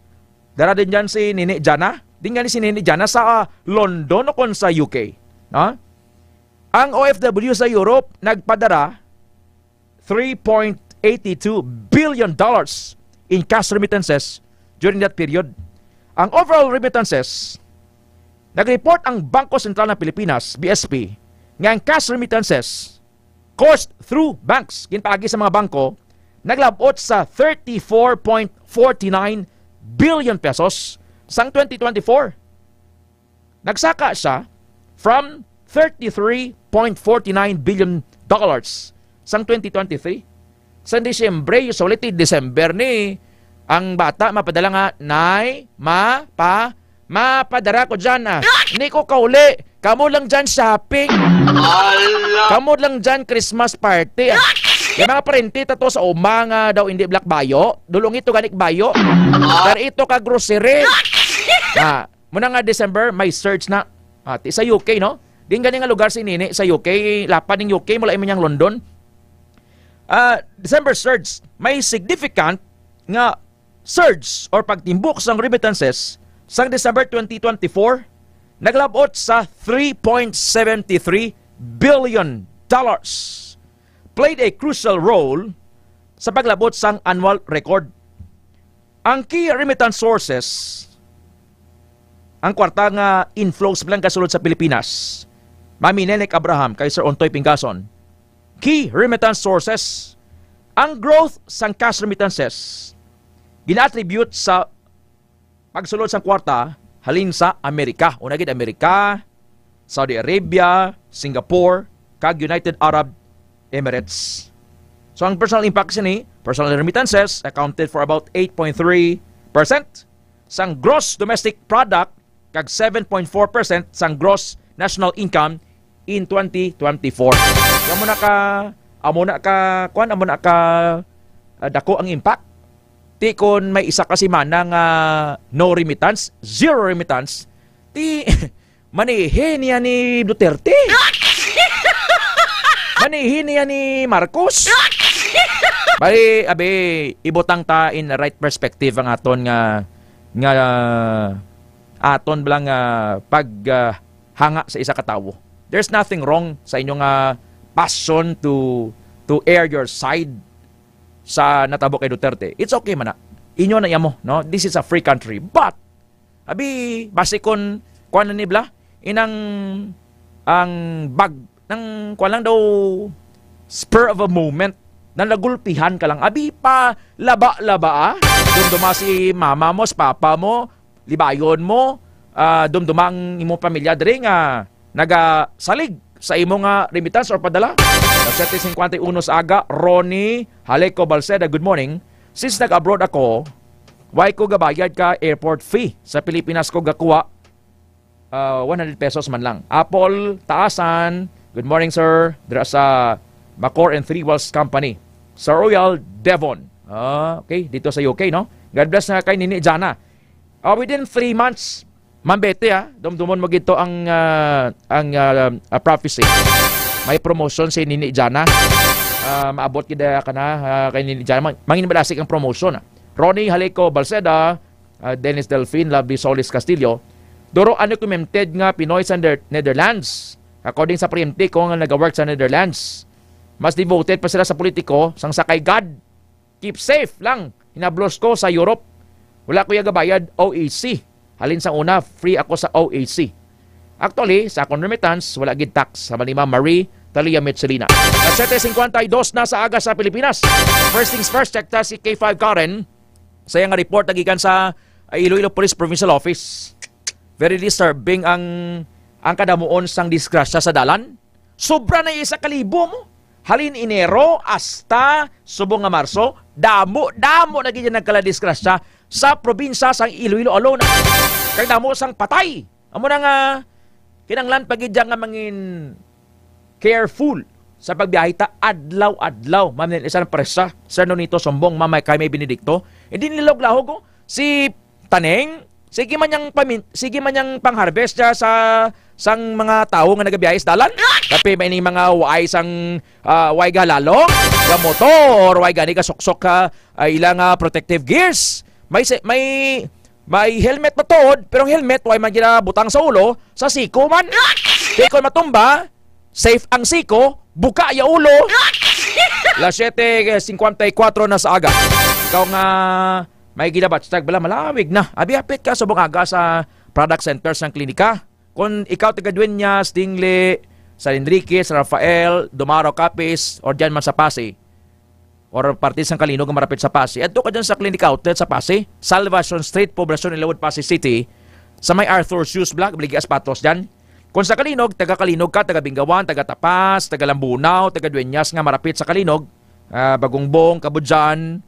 dara din dyan si Nini Jana, din nga ni si Nini Jana sa London o kon sa UK. No? Ang OFW sa Europe nagpadara $3.82 billion in cash remittances during that period. Ang overall remittances, nag-report ang Bangko Sentral ng Pilipinas, BSP, nga ang cash remittances coursed through banks, ginpaagi sa mga bangko, naglabot sa 34.49 billion pesos sang 2024. Nagsaka siya from 33.49 billion dollars sang 2023. Sa Disyembre, usually December ni ang bata mapadala nga, Nay, mapadara ko dyan Hindi ko kauli. Kamu lang dyan shopping. Kamu lang dyan Christmas party Yung mga parente tato sa umanga daw hindi black bayo. Dulong ito ganik bayo. Pero ito ka grocery. Muna nga December, may search na. Sa UK, no? Din ganing nga lugar si Nini sa UK. Lapan ng UK, mula iman yung London. December surge, may significant nga surge or pagtimbok sang remittances sang December 2024 naglabot sa $3.73 billion. Played a crucial role sa paglabot sang annual record. Ang key remittance sources, ang kwarta nga inflows bilang kasulod sa Pilipinas, Mami Nenek Abraham kay Sir Ontoy Pingason. Key remittance sources, ang growth sang cash remittances gina-attribute sa pagsulod sang kwarta halin sa Amerika. Una gid Amerika, Saudi Arabia, Singapore, kag United Arab Emirates. So ang personal impact ni personal remittances accounted for about 8.3% sang gross domestic product kag 7.4% sang gross national income in 2024. Amo na ka dako ang impact. Ti kon may isa kasi mana nga no remittance, zero remittance, ti manihin niya ni Duterte. Manihin niya ni Marcos. Bali, ibutang ta in the right perspective ang aton nga aton bilang paghanga sa isa ka tawo. There's nothing wrong sa inyong passion to air your side sa natabo kay Duterte. It's okay man na. Inyo na yamo, no? This is a free country. But basikon kuan na nibla inang ang bag nang kuan lang daw spur of a moment na nagulpihan ka lang. Pa laba dumduma si mama mo, si papa mo, libayon mo, dumduma ang imong pamilya diri nga nagasalig sa imong remittance or padala. 7:51 sa aga, Ronnie Haleco Balseda, good morning. Since nag-abroad ako, why ko gabayad ka airport fee? Sa Pilipinas ko gakuha 100 pesos man lang. Apple, Taasan, good morning sir. Dira sa Macor and Three Wells Company. Sa Royal Devon. Okay, dito sa UK, no? God bless na kay Nini Jana. Within 3 months, mambete dumdumon mo gito ang prophecy. May promotion si Nini Jana. Maabot kita ka na kay Nini Jana. Mangin malasik ang promotion. Ronnie Haleco Balseda, Dennis Delfin, Lovely Solis Castillo. Duro undocumented nga Pinoy sa Netherlands. According sa preemptive ko nga nag-work sa Netherlands. Mas devoted pa sila sa politiko sang sakay God. Keep safe lang. Hinablos ko sa Europe. Wala ko yung gabayad OAC. Halin sa una, free ako sa OAC. Actually, sa akong remittance, wala gid tax. Sa Manima Marie Talia Mitchelina. At 7:52 na sa aga sa Pilipinas. First things first, check ta si K5 Karen. Sa nga report nagikan sa Iloilo Police Provincial Office. Very disturbing ang kadamuon sang disgrasya sa dalan. Sobra na 1,000 mo. Halin Enero hasta subong nga Marso, damo na gid nagkala disgrasya sa probinsya sang Iloilo alone. Kay damo sang patay. Amo na nga kinanglan pagidya nga mangin careful sa pagbiyahe ta adlaw-adlaw. Ma'am isang presa, Sir Nonito Sombong, Mamay Jaime Benedicto. Hindi nilog-lahog ko si Taneng, sige man yang pang-harvest niya sa sang mga tao nga nagabiyahe sa dalan. Tapi may mga way sang way galalong, ga motor, way gani ka sok-sok ka ilang protective gears. May helmet matuod, pero ang helmet way man gina butang sa ulo sa siko man. Kaya kung matumba, safe ang siko, buka ya ulo. Las 7:54 na sa aga. Ikaw nga may ginabat tag bala malawig na. Abi apit ka subong aga sa product centers ng klinika. Kung ikaw taga Dueñas, Dingle, San Enrique, San Rafael, Dumaro, Capiz, or dyan man sa Pasay, or partis ng Kalinog ang marapit sa Pasay, at doon ka dyan sa clinic outlet sa Pasay, Salvation Street, Poblacion, Ilawod, Pasay City, sa may Arthur Shoes Block, Bligas Patos dyan. Kung sa Kalinog, taga Kalinog ka, taga Bingawan, taga Tapas, taga Lambunaw, taga Dueñas nga marapit sa Kalinog, Bagongbong, Kabudjan,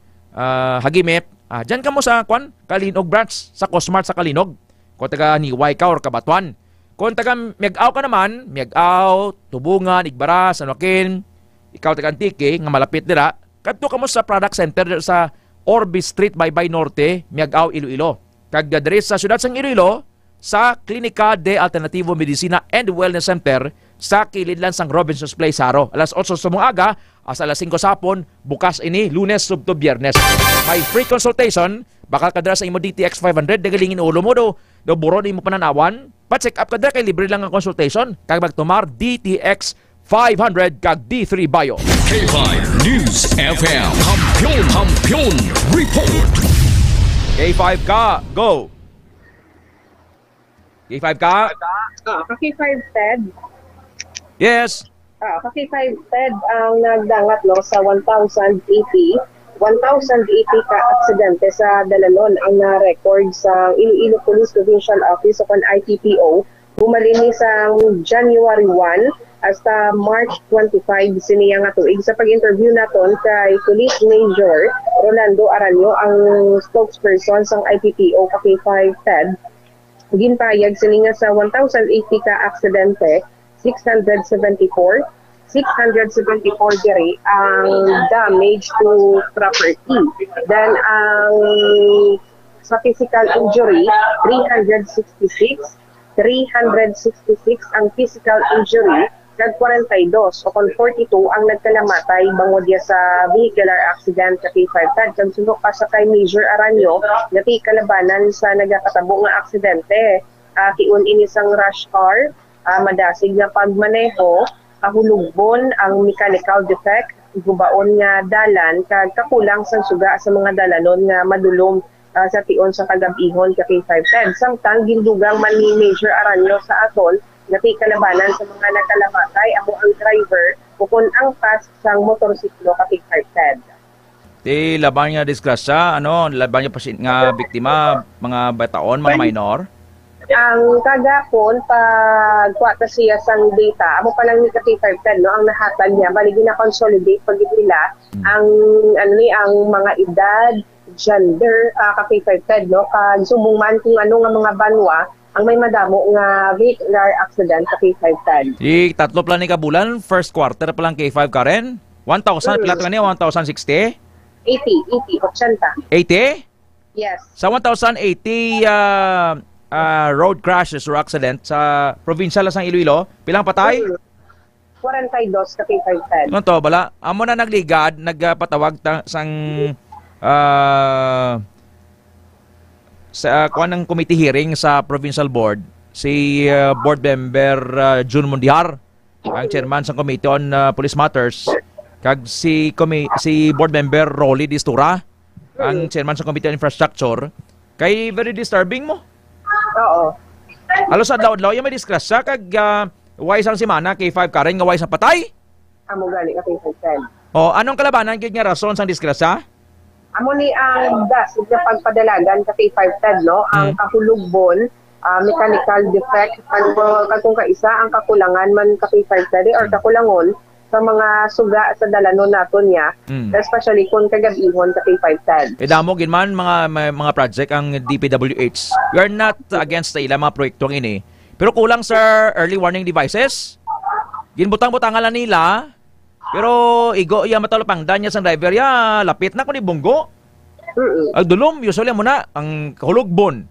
Hagimit, dyan ka mo sa Kalinog branch, sa Cosmart sa Kalinog. Kung taga Niway ka or Kabatuan. Kung taga Miagaw ka naman, Miagaw, Tubungan, Igbaras, Anoakin, ikaw taga Antique, nga malapit nila, kadto ka mo sa product center sa Orbis Street, Baybay Norte, Miagaw, Iloilo. Kagdadiri sa syudad sang Iloilo, sa Klinika de Alternativo Medicina and Wellness Center, sa kilid lang sang Robinson's Place, Haro. Alas 8 sa mga aga, hasta alas 5 sa hapon, bukas ini, Lunes, Subto, Biyernes. May free consultation, bakal kadra sa imo DTX 500, dagalingin ulo mo do buro ni mo pananawan, pa-check up kadra kay libre lang ang consultation, kag magtumar DTX 500 kag D3 Bio. K5 News FM, Kampiyon Report. K5 ka, go! K5 ka? K5 Ted. Yes. K5 Ted ang nagdangat sa 1,080 ka aksidente sa Dalanon ang na-record sa Iloilo Police Provincial Office o ITPO. Bumalini sa January 1 hasta March 25 siniya nga tuig. Sa pag-interview naton kay Police Major Rolando Aranyo, ang spokesperson sa ITPO K5 Ted, ginpayag sininga sa 1,080 ka aksidente, 674 diri ang damage to property. Then ang sa physical injury 366 ang physical injury, kag 42 o kon 42 ang nagkalamatay bangod ya sa vehicular accident sa K5 Ted. Kag sunod pa sa kay Major Aranyo ngati kalabanan sa nagakatabo nga aksidente, kiun ini sang rush car, madasig nga pagmaneho, kahulugbon ang mechanical defect, gubaon nga dalan, kag kakulang sang suga sa mga dalanon nga madulom sa tion sa kagabihon ka K5 Ted. Samtang gindugang man ni Major Aranyo sa atol, ngati kalabanan sa mga nakalamatay, amo ang driver, kukun ang pas sang motorsiklo ka K5 Ted. Ti laban nga disgrasya, laban nga pasyente nga biktima, mga bataon, mga minor? Ang kagapon, pagkwata siya sang data, amo pa lang ni K5 Ted, ang nahatag niya, bali gina-consolidate pag nila ang mga edad, gender, K5 Ted, kag sumungman kung ano nga mga banwa ang may madamo nga vehicular accident sa K5 Ted. Tatlo plan ni kabulan, first quarter pa lang K5 ka rin? 1,000, pilat ka niya, 1,060? 80. 80? Yes. Sa 1,080 road crashes or accident sa provincial sang Iloilo, pilang patay? 42 sa K5 Ted. Ano to, bala? Amo na nagligad, nagpatawag sang sa kuan ng committee hearing sa provincial board, si board member June Mundiar, ang chairman sa committee on police matters, kag si board member Rolly Distura, ang chairman sa committee on infrastructure. Kay very disturbing mo. Oo. Alos adlaw-adlaw yung may disgrasya kag wise ang simana K5 ka rin nga wise ang patay. Amo gali ka K5 Ted. Anong kalabanan gid nga rason sang disgrasya? Amo ni ang das nga pagpadalagan sa K5 Ted, ang kahulugbon, mechanical defect, kung kaisa ang kakulangan man sa K5 Ted or kakulangon sa mga suga sa dalanon naton niya, especially kung kagabihon sa K5 Ted. Damo gid man mga project ang DPWH. We are not against sa ilang mga proyektong ini. Pero kulang sa early warning devices. Ginbutang-butangan lang nila. Pero igo iya matalapang danya sang driver ya lapit na ko ni bunggo. Agdulom usually mo na ang kahulugbon.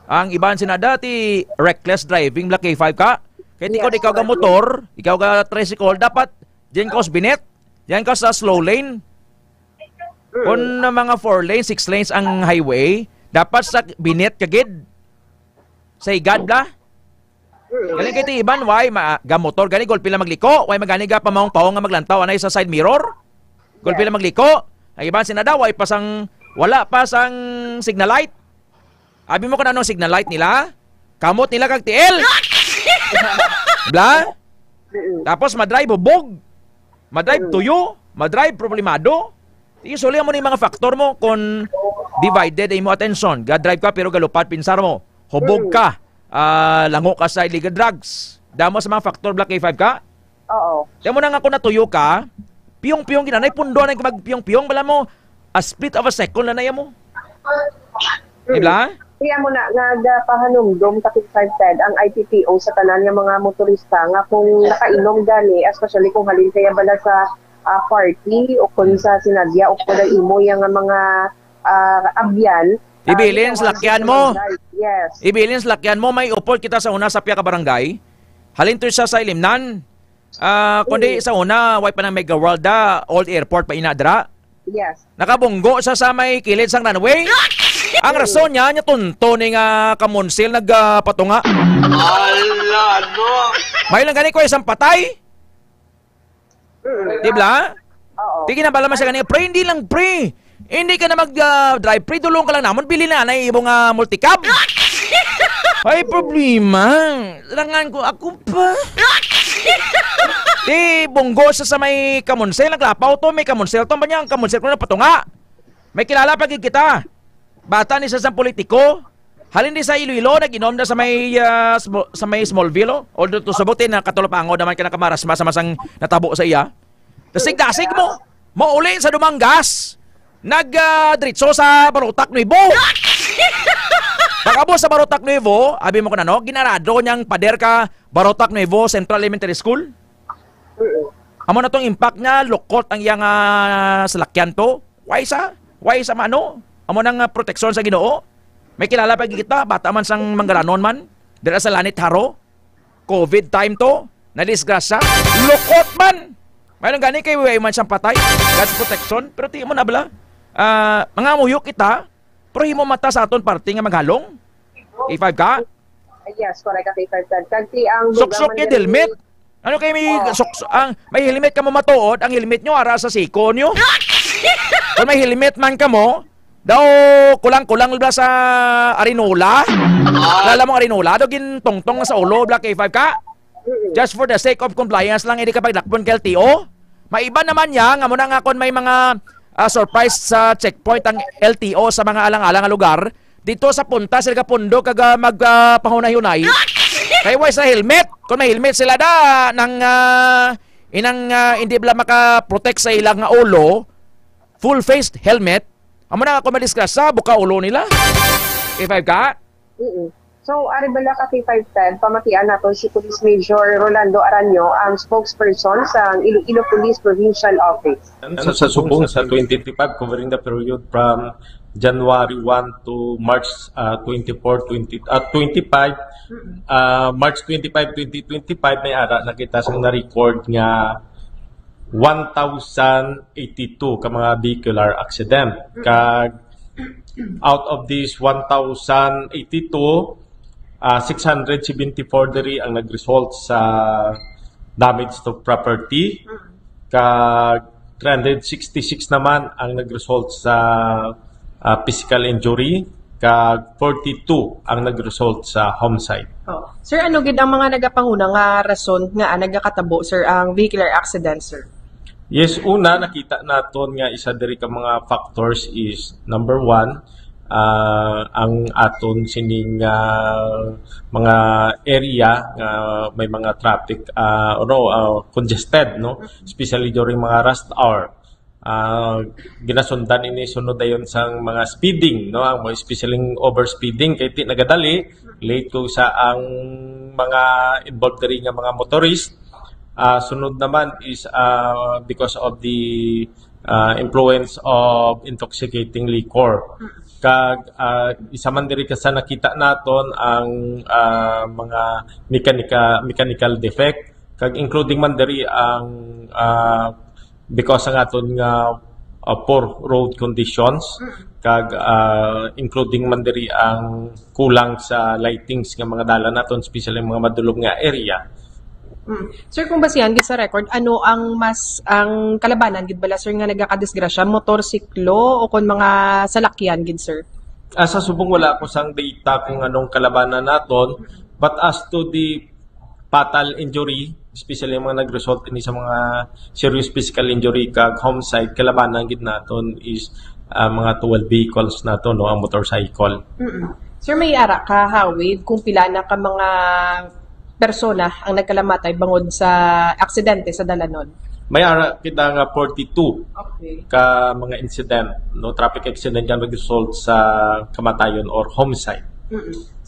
Ang iban sinada ti reckless driving black K5 ka. Kaya ikaw ga motor, ikaw ga tricycle, dapat diyan ka sa binet, diyan ka sa slow lane. Kung mga 4 lanes, 6 lanes ang highway, dapat sa binet kagid. Sa igad bla. Galing kay ti iban, why ga motor, gani gol pila magliko, why magani ga pamahong-pahong nga maglantaw anay sa side mirror? Kung pila magliko, ang iban sinadaw ay pasang wala pa sang signal light. Abi mo kung anong signal light nila? Kamot nila kag tiil. Bla? Tapos madrive bubog. Madrive tuyo. Madrive problemado. Usually mo ni mga faktor mo kung divided ay mo attention. Ga-drive ka pero galupad pinsar mo. Hubog ka. Lango ka sa illegal drugs. Damo sa mga faktor black K5 ka? Oo. Damo na nga kung natuyo ka, piyong-piyong ginanay, pundo na yung magpiyong-piyong, bala mo, a split of a second na naya mo. Diba? Kaya mo na, nagpahanumdom sa K5 ang IPPO sa tanan ng mga motorista nga kung nakainom gani, especially kung halin kaya bala sa party o kung sa sinadya o kung imo yung mga abyan. Ibilin sa lakyan mo. Yes. Ibilin sa lakyan mo, may upol kita sa una sa piya ka barangay. Halin to siya sa Ilimnan. Kundi sa una, way pa ng Mega World Old Airport pa inadra. Yes. Nakabunggo sa may kilid sang runway. Ang rason niya tunto ni nga kamonsil nagpatunga. Ala, no. May lang gani ko isang patay. Dibla? Oo. Tingin na bala man siya ganyan. Pre, hindi lang pre. Hindi ka na mag-drive. Pre, dulong ka lang naman. Bili na na ibong multicab. Ay, problema. Langan ko. Ako pa. Di, bunggo sa may kamonsel. Naglapaw to. May kamonsel to. Ang kamonsel ko na patunga. May kilala pag kita. Bata ni sa politiko. Halin di sa Iloilo. Nag-inom na sa may Smallville. Although to sabutin na katulapango naman ka nakamaras. Masamasang natabo sa iya. Dasig-dasig mo. Mauli sa Dumanggas. Nag-dritso sa Barutak Nuevo. Nakabo sa Barutak Nuevo, abi mo ko na no, ginarado niyang pader ka Barutak Nuevo Central Elementary School. Amo na tong impact niya, lukot ang iyang salakyan to. Why sa mano? Amo nang proteksyon sa Ginoo. May kilala pa kita, bata man sang manggaranon man. Dira sa Lanit Haro. COVID time to, na disgrasya. Lukot man. Mayroon gani kay way man siyang patay. God's protection, pero ti mo na bala. Mga muyok kita, pero himo mata sa aton parte nga maghalong. A5 ka? Yes, correct ka K5. Kasi ang suksok yung helmet. Ano kayo may helmet ka mo matuod, ang helmet nyo ara sa siko nyo. Kung may helmet man ka mo, daw kulang-kulang bla sa arinola. Lala mo arinola, daw gintongtong sa ulo, bla K5 ka? Just for the sake of compliance lang, hindi ka pagdakpon kay LTO. Maiba naman niya, nga muna nga kung may mga surprise sa checkpoint ang LTO sa mga alang-alang lugar. Dito sa punta, sila ka pundo kaga magpahunay-hunay. Kaya why sa helmet? Kung may helmet sila nang hindi bala makaprotect sa ilang ulo, full-faced helmet, amo na ako madiskrasa, buka ulo nila. K5 ka? So, aribala ka K510, pamatian nato si Police Major Rolando Aranyo, ang spokesperson sa Iloilo Police Provincial Office. Sa subong sa 2025, covering the period from January 1 to March 25, March 25, 2025, may ara nakita sang na-record nga 1,082 ka mga vehicular accident. Kag out of this 1,082, 674 diri ang nag-result sa damage to property. Kag 366 naman ang nag-result sa physical injury. Kag 42 ang nag-result sa homicide. Sir, ano gid ang mga nagapanguna nga rason nga nagakatabo sir ang vehicular accident, sir? Yes, una nakita naton nga isa diri ka mga factors is number 1, ang aton sining mga area nga may mga traffic congested, no, especially during mga rush hour. Ginasundan ini sunod dayon sang mga speeding, no, ang especially overspeeding kay ti nagadali late ko sa ang mga involved diri nga mga motorist. Sunod naman is because of the influence of intoxicating liquor. Kag isa man diri ka sa nakita naton ang mga mechanical defect, kag including man diri ang because ang aton nga poor road conditions, kag including man diri ang kulang sa lightings nga mga dala naton, especially mga madulog nga area. Sir, kung basihan gid sa record, ano ang kalabanan gid bala sir nga nagakadisgrasya, motorsiklo o kon mga salakyan gid sir? Sa subong wala ko sang data kung anong kalabanan naton, but as to the fatal injury, especially yung mga nag-result ini sa mga serious physical injury kag homicide, kalabanan gid naton is mga 12 vehicles nato, no, ang motorcycle. Sir, may ara ka hawid kung pila na ka mga persona ang nagkalamatay bangod sa aksidente sa Dalanon? May ara kita nga 42 Okay. ka mga incident, no, traffic accident yang nag-result sa kamatayon or homicide.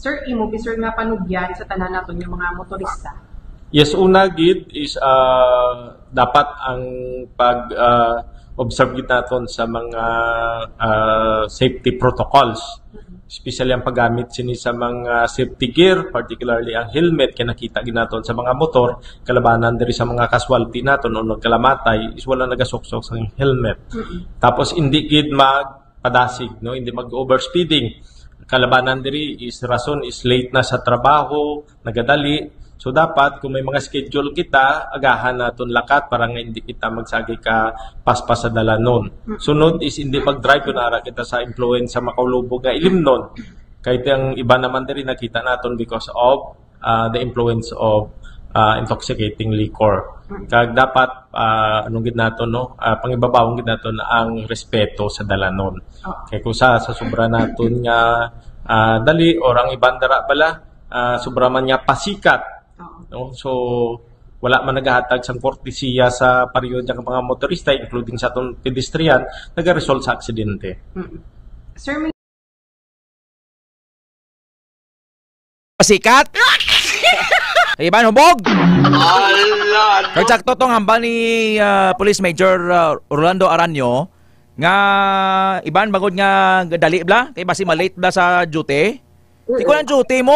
Sir, imo sir nga panugyan sa tanan naton yung mga motorista? Yes, una gid is dapat ang pag observe gid naton sa mga safety protocols. Especially ang paggamit sini sa mga safety gear, particularly ang helmet kaya nakita ginaton sa mga motor, kalabanan diri sa mga casualty naton o nagkalamatay is wala nagasuksok sa helmet. Tapos hindi gid magpadasig, no, hindi mag-overspeeding. Kalabanan diri is rason is late na sa trabaho, nagadali. So dapat kung may mga schedule kita, agahan naton lakat para nga hindi kita magsagi ka paspas sa Dalanon. Sunod is hindi mag-drive kung ara kita sa influence sa makaulubog nga ilimnon. Kahit ang iba naman diri nakita naton because of the influence of intoxicating liquor. Kag dapat anong gid naton, no, pangibabawon gid naton ang respeto sa Dalanon. Kay kung sa sobra naton nga dali or ang ibang dara bala sobra man nga pasikat. No? So, wala man naghahatag sang kortesiya sa pariyon ng mga motorista, including sa itong pedestrian, nag-result sa aksidente. Sir, may... Pasikat? Iban hubog? Kagsakto tong hambal ni Police Major Orlando Aranyo nga iban bagod nga dali bla, kay basi malate bla sa duty. Di ko ng duty mo,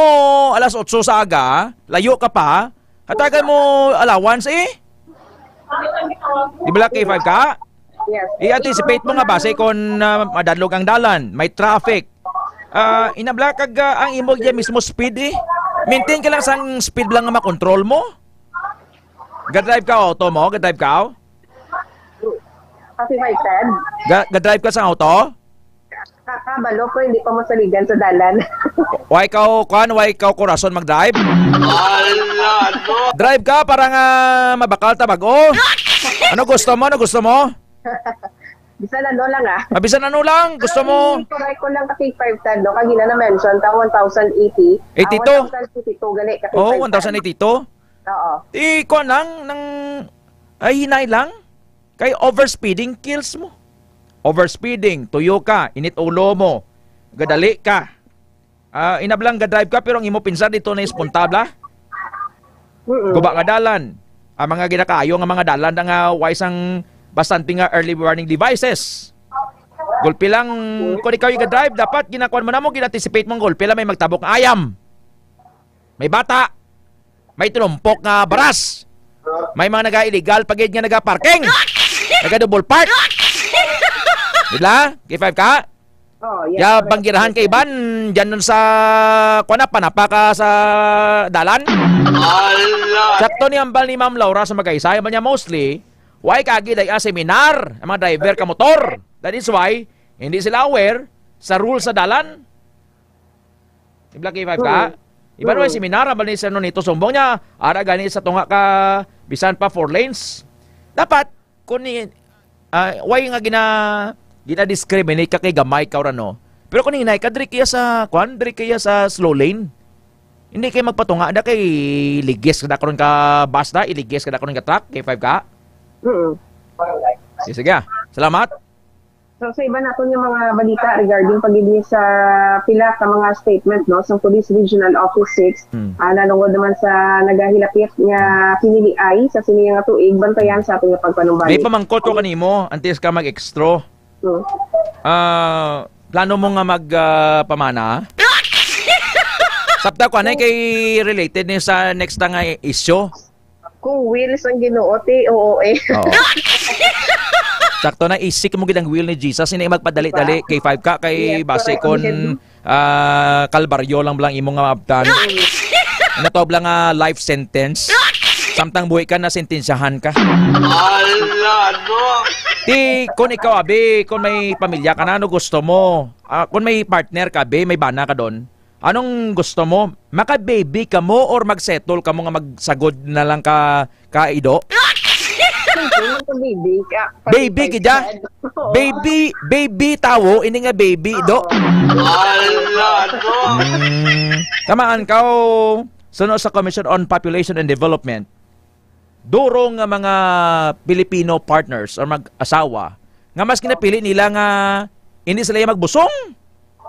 alas 8 sa aga, layo ka pa, hatagan mo allowance Di ba K5 ka? Yes. I-anticipate mo nga base kung madadlog ang dalan, may traffic. Inabla kag ang imo dyan mismo speed Maintain ka lang sang speed lang nga makontrol mo. Ga-drive ka auto mo? Ga-drive ka? Kasi may Ted. Ga-drive ka sa auto? Kakabalo ko, hindi pa mo saligan sa dalan. Why ikaw kurason mag-drive? Drive ka para nga mabakal tabago. Ano gusto mo? Bisan ano lang Bisan ano lang? Gusto mo? Correct ko lang kasi 5 Ted, no? Kagina na mention, ta 1,080. 82? 1,082 gali. Oo, 1,082? Oo. Ikaw lang, ay hinay lang. Kay overspeeding kills mo. Overspeeding, tuyo ka, init ulo mo, gadali ka. Inablang ga-drive ka pero ang imo pinsan dito na ispuntabla. Guba nga dalan. Ang mga ginakayo nga mga dalan nga wise ang bastante nga early warning devices. Gulpi lang kung ikaw yung ga-drive, dapat ginakuan mo na mo, gina-anticipate mong gulpi lang may magtabok nga ayam. May bata. May trumpok nga baras. May mga naga-illegal pagid nga naga-parking. Naga-double park. Diba? K5 ka? Oh, yes. Ya banggirahan kay Iban diyan nun sa panapa ka sa dalan. Sakto ni ambal ni Ma'am Laura sa mag-isa man niya mostly, why kagi day seminar ang mga driver ka motor. That is why hindi sila aware sa rules sa dalan. Diba K5 ka? Iban why seminar ambal ni sa nito sumbong niya, ara gani sa tunga ka bisan pa 4 lanes. Dapat kun why nga gina-discriminate ka kay gamay ka rano. Pero kung hinay ka, diri kaya sa slow lane. Hindi kayo magpatunga na kay ligis ka karon ka basta, iligis ka karon ka truck, kay 5 ka. Sige. Salamat. So sa iba natin yung mga balita regarding pagiging sa pila ka mga statement no sa Police Regional Office 6 nalungod naman sa nagahilapit nga piniliay sa sini nga tuig bantayan sa ating pagpanumbalik. May pamangkot ko kanimo antes ka mag-extra. Plano mo nga magpamana? Sapta ko anay kay related ni sa next nga issue. Kung wheels ang Ginoo ti oo Sakto na isik mo gid ang will ni Jesus ini magpadali-dali kay 5 ka kay base kon kalbaryo lang imo nga maabtan. Ano to lang life sentence. Samtang buhay ka na sentensyahan ka. Ala, no. Kung ikaw, abi, kung may pamilya ka na, ano gusto mo? Kung may partner ka, abi, may bana ka doon, anong gusto mo? Maka-baby ka mo or mag-settle ka mo nga magsagod na lang ka ido? Baby kida? Baby tawo, ini nga baby do. Ala, no. Tamaan ka suno sa Commission on Population and Development. Duro nga mga Filipino partners or mag-asawa nga mas kinapili nila nga hindi sila magbusong,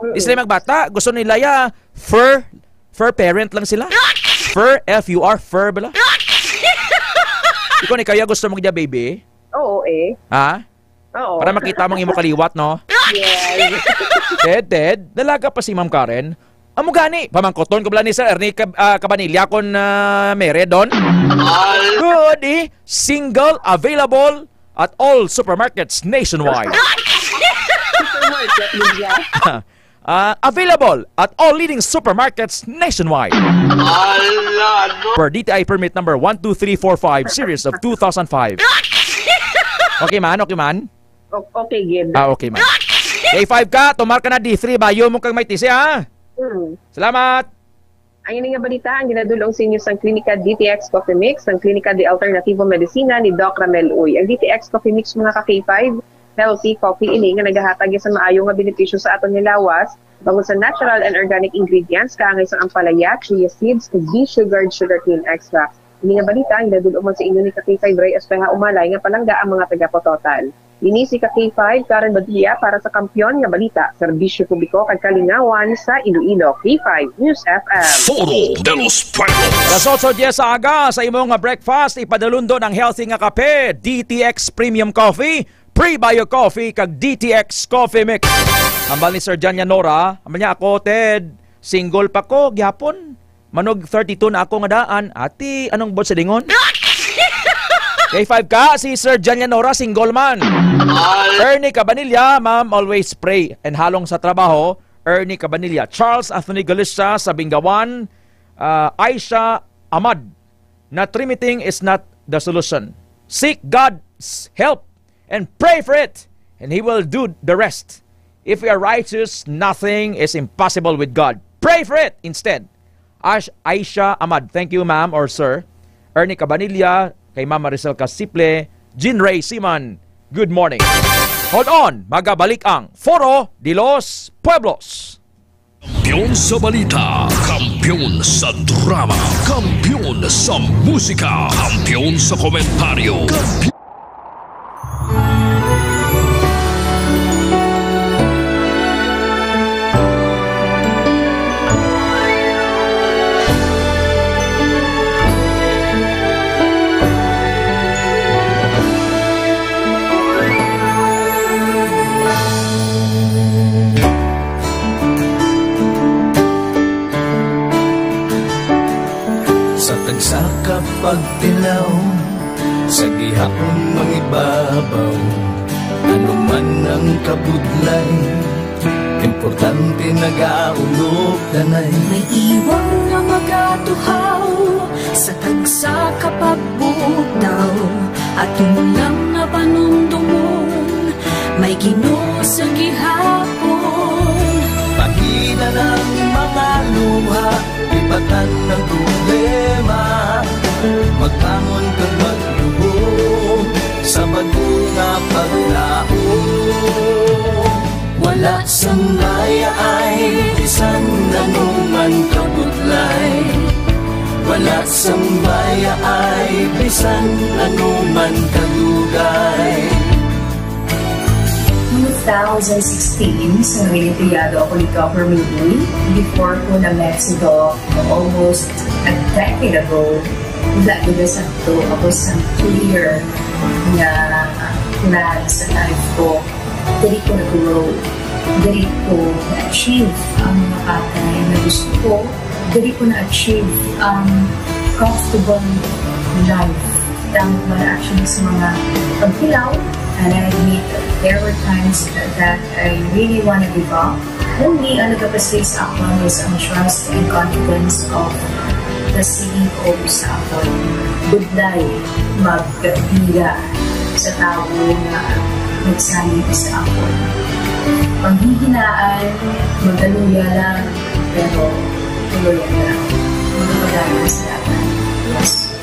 hindi sila magbata, gusto nila fur parent lang sila. Fur, F-U-R, fur bala. Ikaw ni kaya gusto mong baby? Oo Ha? Oo. Para makita mong imo kaliwat, no? Yes. Ted, dalaga pa si Ma'am Karen. Amo gani, pamangkoton ko bala ni Sir Ernie Cabanilla kon mere don. Good, single available at all supermarkets nationwide. Available at all leading supermarkets nationwide. Per DTI permit number 12345 series of 2005. Okay man? Okay, Gid. Okay man. K5 ka, tumar ka na D3, bayo mo kang may tisi ha. Salamat! Ang nga balita, ang ginadulong sa inyo sa Klinika DTX Coffee Mix, ang Klinika de Alternativo Medicina ni Doc Ramel Uy. Ang DTX Coffee Mix mga ka-K5, healthy coffee ini nga nagahatag sa maayong nga benepisyo sa aton nilawas, bangod sa natural and organic ingredients, kaangay sa ampalaya, chia seeds, de-sugared sugarcane extract. Ini nga balita, ang ginadulong sa inyo ni ka-K5 Ray Espeja Umalay nga palangga ang mga taga-Pototan. Ini si K5 Karen Badilla para sa Kampiyon nga balita, serbisyo publiko kag kalingawan sa Iloilo. K5 News FM. Foro de los Pueblos. Las 8:10 sa aga sa imong nga breakfast ipadulundo ng healthy nga kape, DTX Premium Coffee, Pre-Bio Coffee kag DTX Coffee Mix. Ambal ni Sir Janya Nora, amanya ako Ted, single pa ko gyapon. Manog 32 na ako nga daan. Ati, anong bot sa dingon? K5 ka, si Sir Janya Nora, single man. Ernie Cabanilla, ma'am, always pray. And halong sa trabaho, Ernie Cabanilla. Charles Anthony Galista sa Bingawan, Aisha Ahmad. Na trimitting is not the solution. Seek God's help and pray for it, and He will do the rest. If we are righteous, nothing is impossible with God. Pray for it instead. Aisha Ahmad. Thank you, ma'am or sir. Ernie Cabanilla, kay Ma'am Maricel Casiple, Jean Ray Siman, good morning. Hold on, magabalik ang Foro de los Pueblos. Kampiyon sa balita, kampiyon sa drama, kampiyon sa musika, kampiyon sa komentaryo, pagtilaw sa gihapon mangibabaw, ano man ang kabudlay, importante nagaulog danay. May iwang nga magatuhaw sa tagsa kapagbutaw, at tumulang nga panumdumon, may Ginoo sa gihapon. Pahina ng mga luha, ibatan ng problema, magkamon kang magluhog sa bagunga paglaong. Wala sang laya ay bisan nanuman kabudlay, wala sang baya ay bisan nanuman kadugay. 2016, sa Relipiado ako ni Government Lee, before po na Mexico, almost a decade ago, dahil sa ito, ako sa clear na plan sa life ko. Dali ko na-grow, dali ko na-achieve ang mga patay na gusto ko, dali ko na-achieve ang comfortable life. Dahil wala actually sa mga pagkilaw, and I admit there were times that I really want to give up. Only ang nagpapasay sa ako is ang trust and confidence of the CEO sa akon. Budlay magkatira sa tao na nagsanib sa akon. Panghihinaan, magaluya lang, pero tuloy lang. Magpagana sa laban. Yes.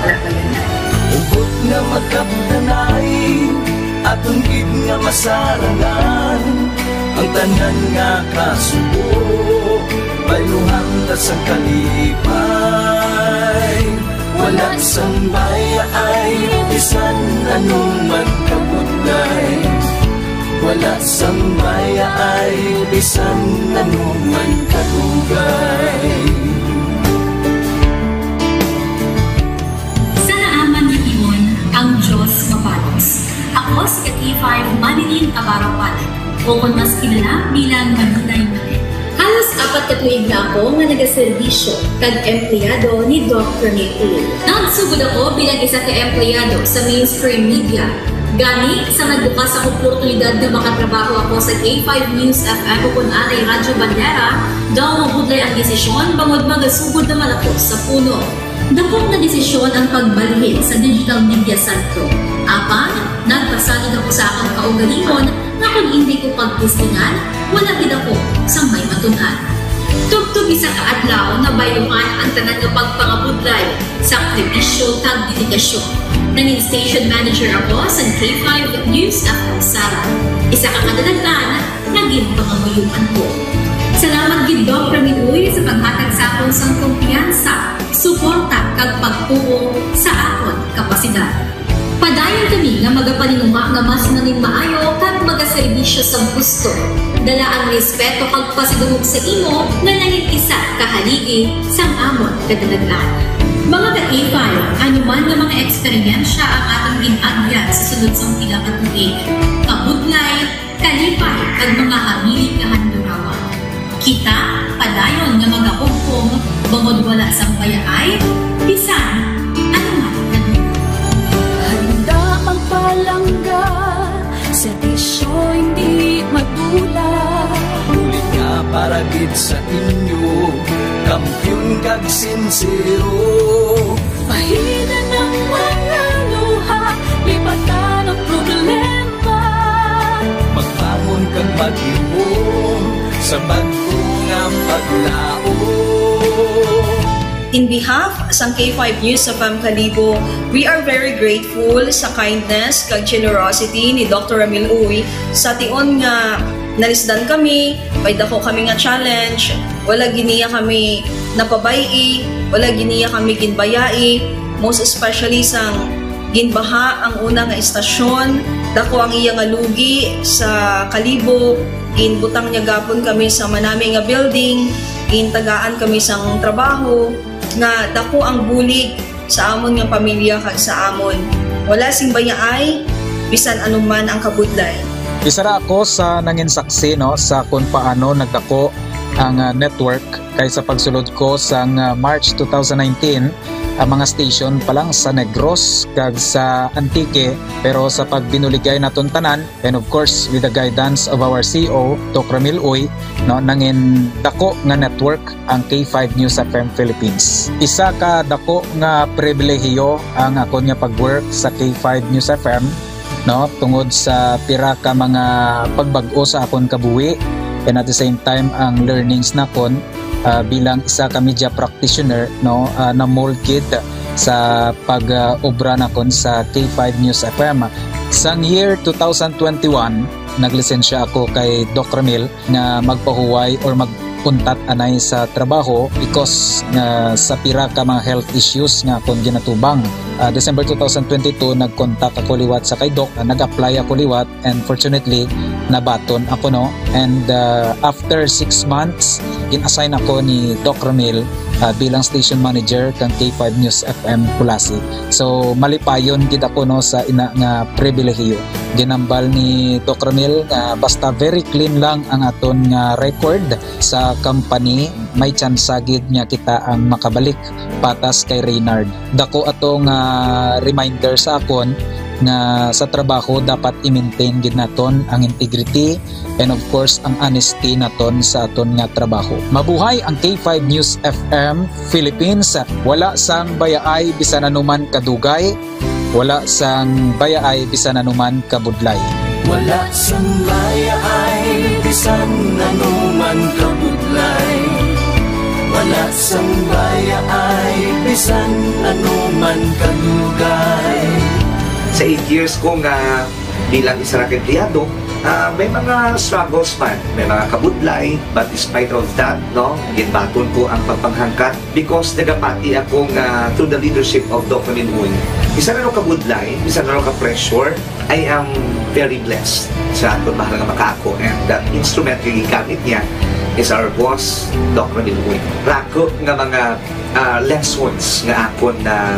Wala ka ganyan. Ugot nga magkapdanay, atong gid nga masarangan, ang tanan nga kasubo, bayluhan na sa kalipay. Wala sang baya ay bisan anong magkabudlay. Wala sang baya ay bisan anong magkadugay. Sa naaman ni Timon, ang Diyos mapalos. Ako si K5 Manilin Abarapan, o kung mas kilala bilang Manilay Manil. Halos 4 katuig na ako nga nagaserbisyo kag-empleyado ni Dr. Nicole. Nagsugod ako bilang isa ka-empleyado sa mainstream media. Gani, sa nagbukas ako oportunidad na makatrabaho ako sa K5 News FM o kung anay Radyo Bandera, daw mabudlay ang desisyon bangod magasugod naman ako sa puno. Dakong na desisyon ang pagbalhin sa Digital Media Center. Apan, nagpasalig ako sa akong kaugalingon na kung hindi ko pagpustingan, wala din ako sa may matunan. Tugtog isa ka adlaw na bayluhan ang tanan ng pagpangabudlay, sakripisyo kag dedikasyon. Nanging station manager ako sa K5 News FM Sara. Isa ka kadalagdan, naging pangamuyuan ko. Salamat gid Dr. Miloy sa paghatag sa akon sang kumpiyansa, suporta kag pagtuo sa akon kapasidad. Padayon kami nga magapaninunga nga mas naning maayo kag magaserbisyo sa gusto. Dala ang respeto kag pasidungog sa imo nga nanging isa kahaligi sang amon kadalagdan. Mga ka-K5, anuman nga mga eksperyensya ang atong ginagyan sa sunod sang pila ka tuig. Kabudlay, kalipay kag mga hamili kahandurawan. Kita, padayon nga magahugpong, bangod wala sang bayaay, bisan, anuman nagmula. Handa magpalangga, servisyo hindi madula. Ulit nga para gid sa inyo, kampiyon kag sincero. Pahina ng mga luha, lipatan ang problema. Magbangon kag mag-iwong sa bago nga paglao. In behalf sa K5 News FM Kalibo, we are very grateful sa kindness kag generosity ni Dr. Ramil Uy sa tion nga nalisdan kami, may dako kami nga challenge, wala giniya kami napabayi, wala giniya kami ginbayai, most especially sang ginbaha ang una nga istasyon, dako ang iya nga lugi sa Kalibo, ginbutang niya gapon kami sa manami nga building, gintagaan kami sang trabaho, nga dako ang bulig sa amon nga pamilya kag sa amon. Wala sing bayaay, bisan anuman ang kabudlay. Isa ra ako sa nangin saksi no sa kung paano nagdako ang network kay sa pagsulod ko sa March 2019 ang mga station pa lang sa Negros kag sa Antique, pero sa pagbinuligay naton tanan and of course with the guidance of our CEO Dr. Ramil Uy no nangin dako nga network ang K5 News FM Philippines. Isa ka dako nga pribilehiyo ang akon nga pagwork sa K5 News FM no tungod sa pira ka mga pagbag-o sa akon kabuhi and at the same time ang learnings nakon bilang isa ka media practitioner no na molded sa pag-obra nakon sa K5 News FM. Sang year 2021 naglisensya ako kay Doc Ramil nga magpahuway or magpuntat anay sa trabaho because sa pira ka mga health issues nga akong ginatubang. December 2022 nag-contact ako liwat sa kay Doc, nag-apply ako liwat and fortunately nabaton ako no, and after 6 months in-assign ako ni Doc Ramil bilang station manager kang K5 News FM Pulasi. So malipayon gid ako no sa ina nga pribilehiyo. Ginambal ni Doc Ramil nga basta very clean lang ang aton nga record sa company, may chance gid nga kita ang makabalik patas kay Reynard. Dako atong reminder sa akon nga sa trabaho dapat i-maintain gid naton ang integrity and of course ang honesty naton sa aton nga trabaho. Mabuhay ang K5 News FM Philippines. Wala sang bayaay bisan anuman kadugay, wala sang bayaay bisan anuman kabudlay. Wala sang bayaay bisan anuman kabudlay. Wala sang bayaay bisan anuman kadugay. Sa 8 years ko nga bilang isa ra ka empleyado, may mga struggles man, may mga kabudlay, but despite of that, no, ginbaton ko ang pagpanghangkat because nagapati ako nga through the leadership of Dr. Minhoy. Isa na kabudlay, isa na ka-pressure, I am very blessed sa aton mahal nga makaako, and that instrument nga gigamit niya is our boss, Dr. Minhoy. Rako nga mga lessons nga akon na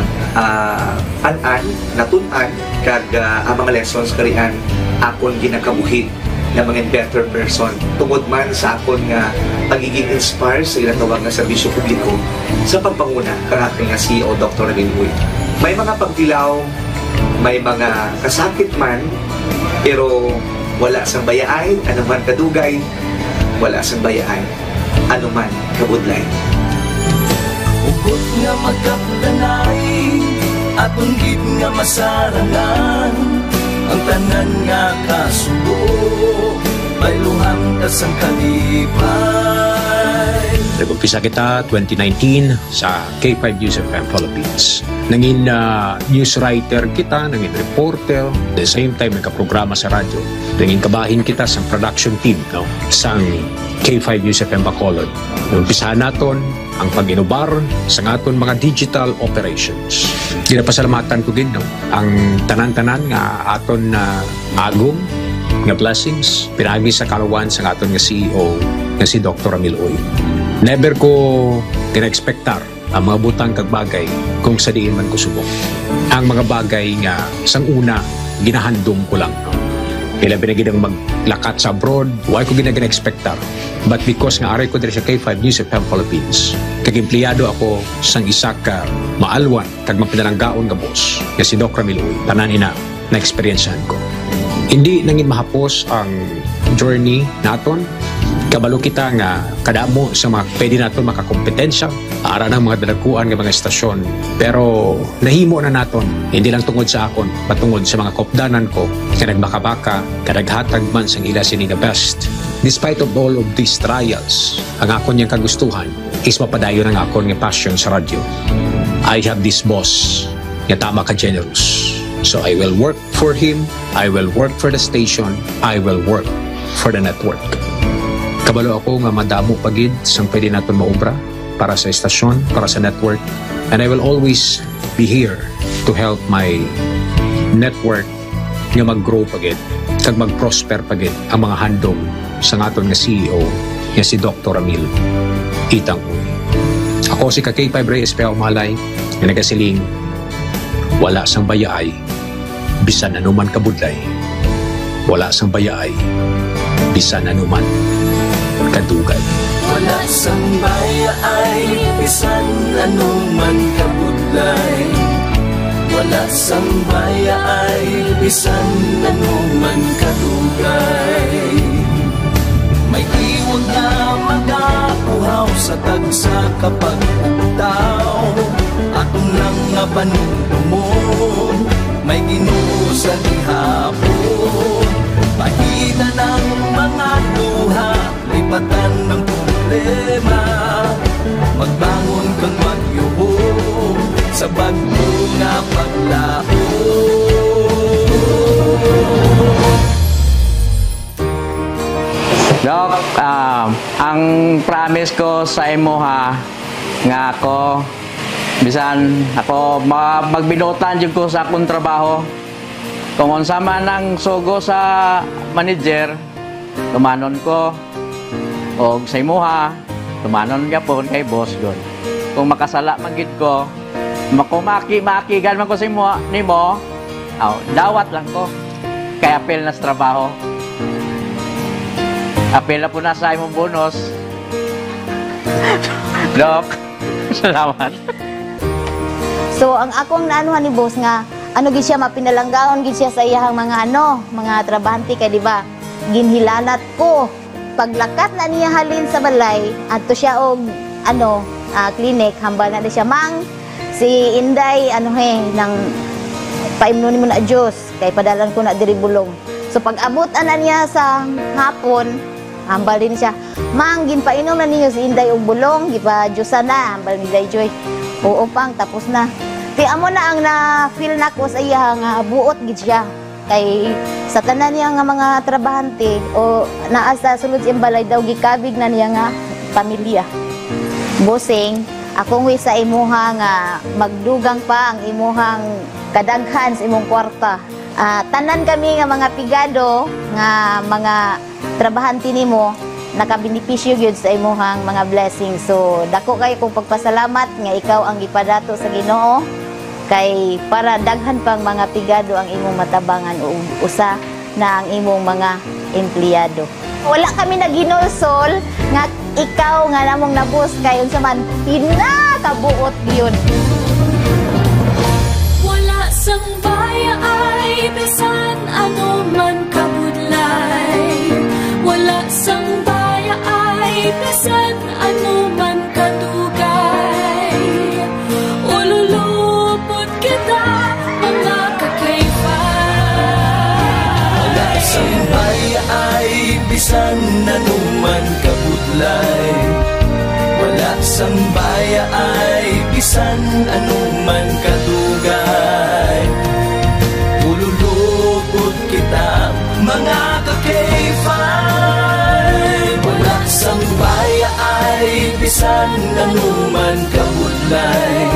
natun-an kag ang mga lessons karian akon ginakabuhi na mga better person tungod man sa akon nga pagiging inspired sa ilang tawag nga serbisyo publiko sa pagpanguna kang ating nga CEO Dr. Minhoy. May mga pagtilaw, may mga kasakit man, pero wala sang bayaay, anuman kadugay, wala sang bayaay, anuman kabudlay. Ugot nga magkapdanay, atong gid nga masarangan, ang tanan nga kasubo, bayluhang kasang kalipay. Nag-umpisa kita 2019 sa K5 News FM Philippines. Nangin news writer kita, nangin reporter, at the same time nagka-programa sa radyo. Nangin kabahin kita sa production team, no, sa K5 News FM Bacolod. Umpisahan naton ang pag-inubar sa aton mga digital operations. Ginapasalamatan ko gid, no, ang tanan-tanan nga aton na agong nga blessings pinagi sa kalawan sa aton nga CEO nga si Dr. Ramil Uy. Never ko kina-expectar ang mga butang kag bagay kung sa diin man ko subok. Ang mga bagay nga sang una ginahandom ko lang, no. Kailan binagidang maglakat sa abroad, why ko gina-expectar. But because nga aray ko diri sa K5 News FM Philippines, kag empleyado ako sang isa ka maalwan kag mapinalanggaon nga boss nga si Dr. Ramil Uy, tanan ina na experiencehan ko. Hindi nangin mahapos ang journey naton. Kabalo kita nga kadamo sa mga pwede naton makakompetensya ara ng mga dalaguan ng mga estasyon, pero nahimo na naton hindi lang tungod sa akon patungod sa mga kopdanan ko nga nagbaka-baka kadaghatag man sang ila sini the best. Despite of all of these trials, ang akon yang kagustuhan is mapadayon ang akon nga passion sa radyo. I have this boss nga tama ka generous, so I will work for him, I will work for the station, I will work for the network. Kabalo ako nga madamo pagid sang pwede naton maubra para sa estasyon, para sa network, and I will always be here to help my network nga mag-grow pagid kag mag-prosper pagid ang mga handom sa aton nga CEO nga si Dr. Ramil Itang Uy. Ako si K5 Reyes Peao Malay nga nagasiling wala sang bayaay bisan anuman kabudlay, wala sang bayaay bisan anuman kadugay. Wala sang bayaay bisan anuman kabudlay. Wala sang bayaay bisan anuman kadugay. May iwag na magapuhaw sa tagsa kapag utaw. Atong lang nga panumo, may Ginoo sa gihapon. Pahina ng mga luha, lipatan ng problema. Magbangon kang magyubong sa bagyo nga paglaho. Dok, ang promise ko sa imo ha, nga ako, bisan ako magbinutan jud ko sa akong trabaho. Kung unsa man ang sugo sa manager, tumanon ko. O sa imo ha, tumanon gyapon kay boss god. Kung makasala man gid ko, makigan man ko sa imo nimo, dawat lang ko. Kay apel na sa trabaho. Apel na po na sa imong bonus. Dok, salamat. So, ang akong naanuhan ni boss nga, ano gid siya mapinalanggaon gid siya sa iyang mga trabahante kay di ba? Ginhilalat ko paglakat na niya halin sa balay adto siya og clinic hambal na siya mang si Inday nang paimnon mo na Diyos kay padalan ko na diri bulong. So pag abot na niya sa hapon hambal din siya mang ginpainom na niyo si Inday og bulong gipa-Diyosa na hambal ni Day Joy. Oo pang tapos na. Kaya amo na ang na-feel na ko sa iya nga buot gid siya. Kay sa tanan niya nga mga trabahante o naa sa sulod siyang balay daw gikabig na niya nga pamilya. Bosing, akong wi sa imuha nga magdugang pa ang imuhang kadaghan sa imong kwarta. Tanan kami nga mga pigado nga mga trabahante nimo nakabenepisyo gyud sa imuhang mga blessings. So dako kay kong pagpasalamat nga ikaw ang gipadato sa Ginoo kay para daghan pang mga pigado ang imong matabangan o usa na ang imong mga empleyado. Wala kami naginulsol nga ikaw nga namong nabus kay unsa man pinakabuot gyud. Wala sang baya ay bisan ano man kabudlay. Wala sang baya ay bisan ano man kadugay. Ululupot kita mga kakayfay. Wala sang baya ay bisan ano man kabudlay. Wala sang baya ay bisan ano man kadugay. Ululupot kita mga kakayfay. Wala sang baya ay bisan ano man kabudlay.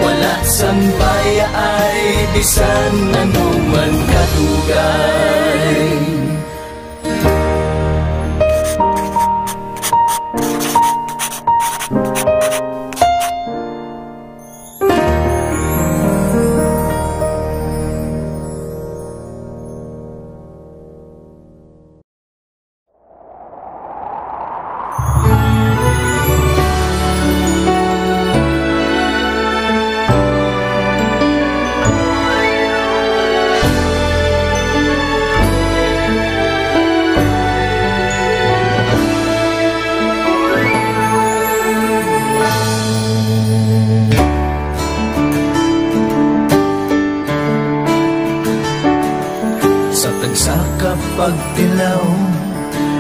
Wala sang baya ay bisan ano man kadugay. Pagtilaw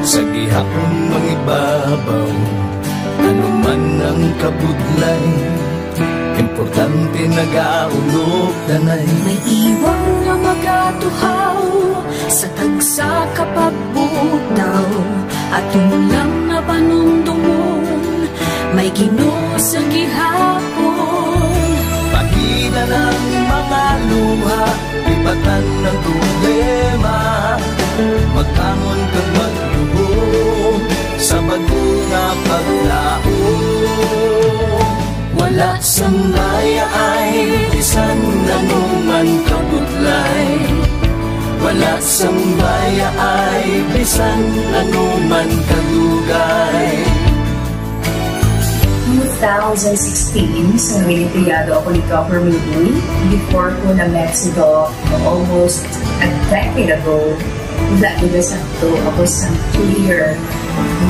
sa gihapon mangibabaw, ano man ang kabudlay, importante nagaulog danay. May iwang nga magatuhaw sa tagsa kapagbutaw at lang nga panumdumon, may Ginoo sa gihapon. Pahina ng mga luha, ibatan ng problema, magbangon kang magluho sa bago nga paglao. Wala sang baya ay bisan ano man kabudlay. Wala sang baya ay bisan ano man kadugay. 2016, sa Olimpiado ako ni Copper Midi, before ko na Mexico almost a decade ago. Dahil sa ito, ako sa 2-year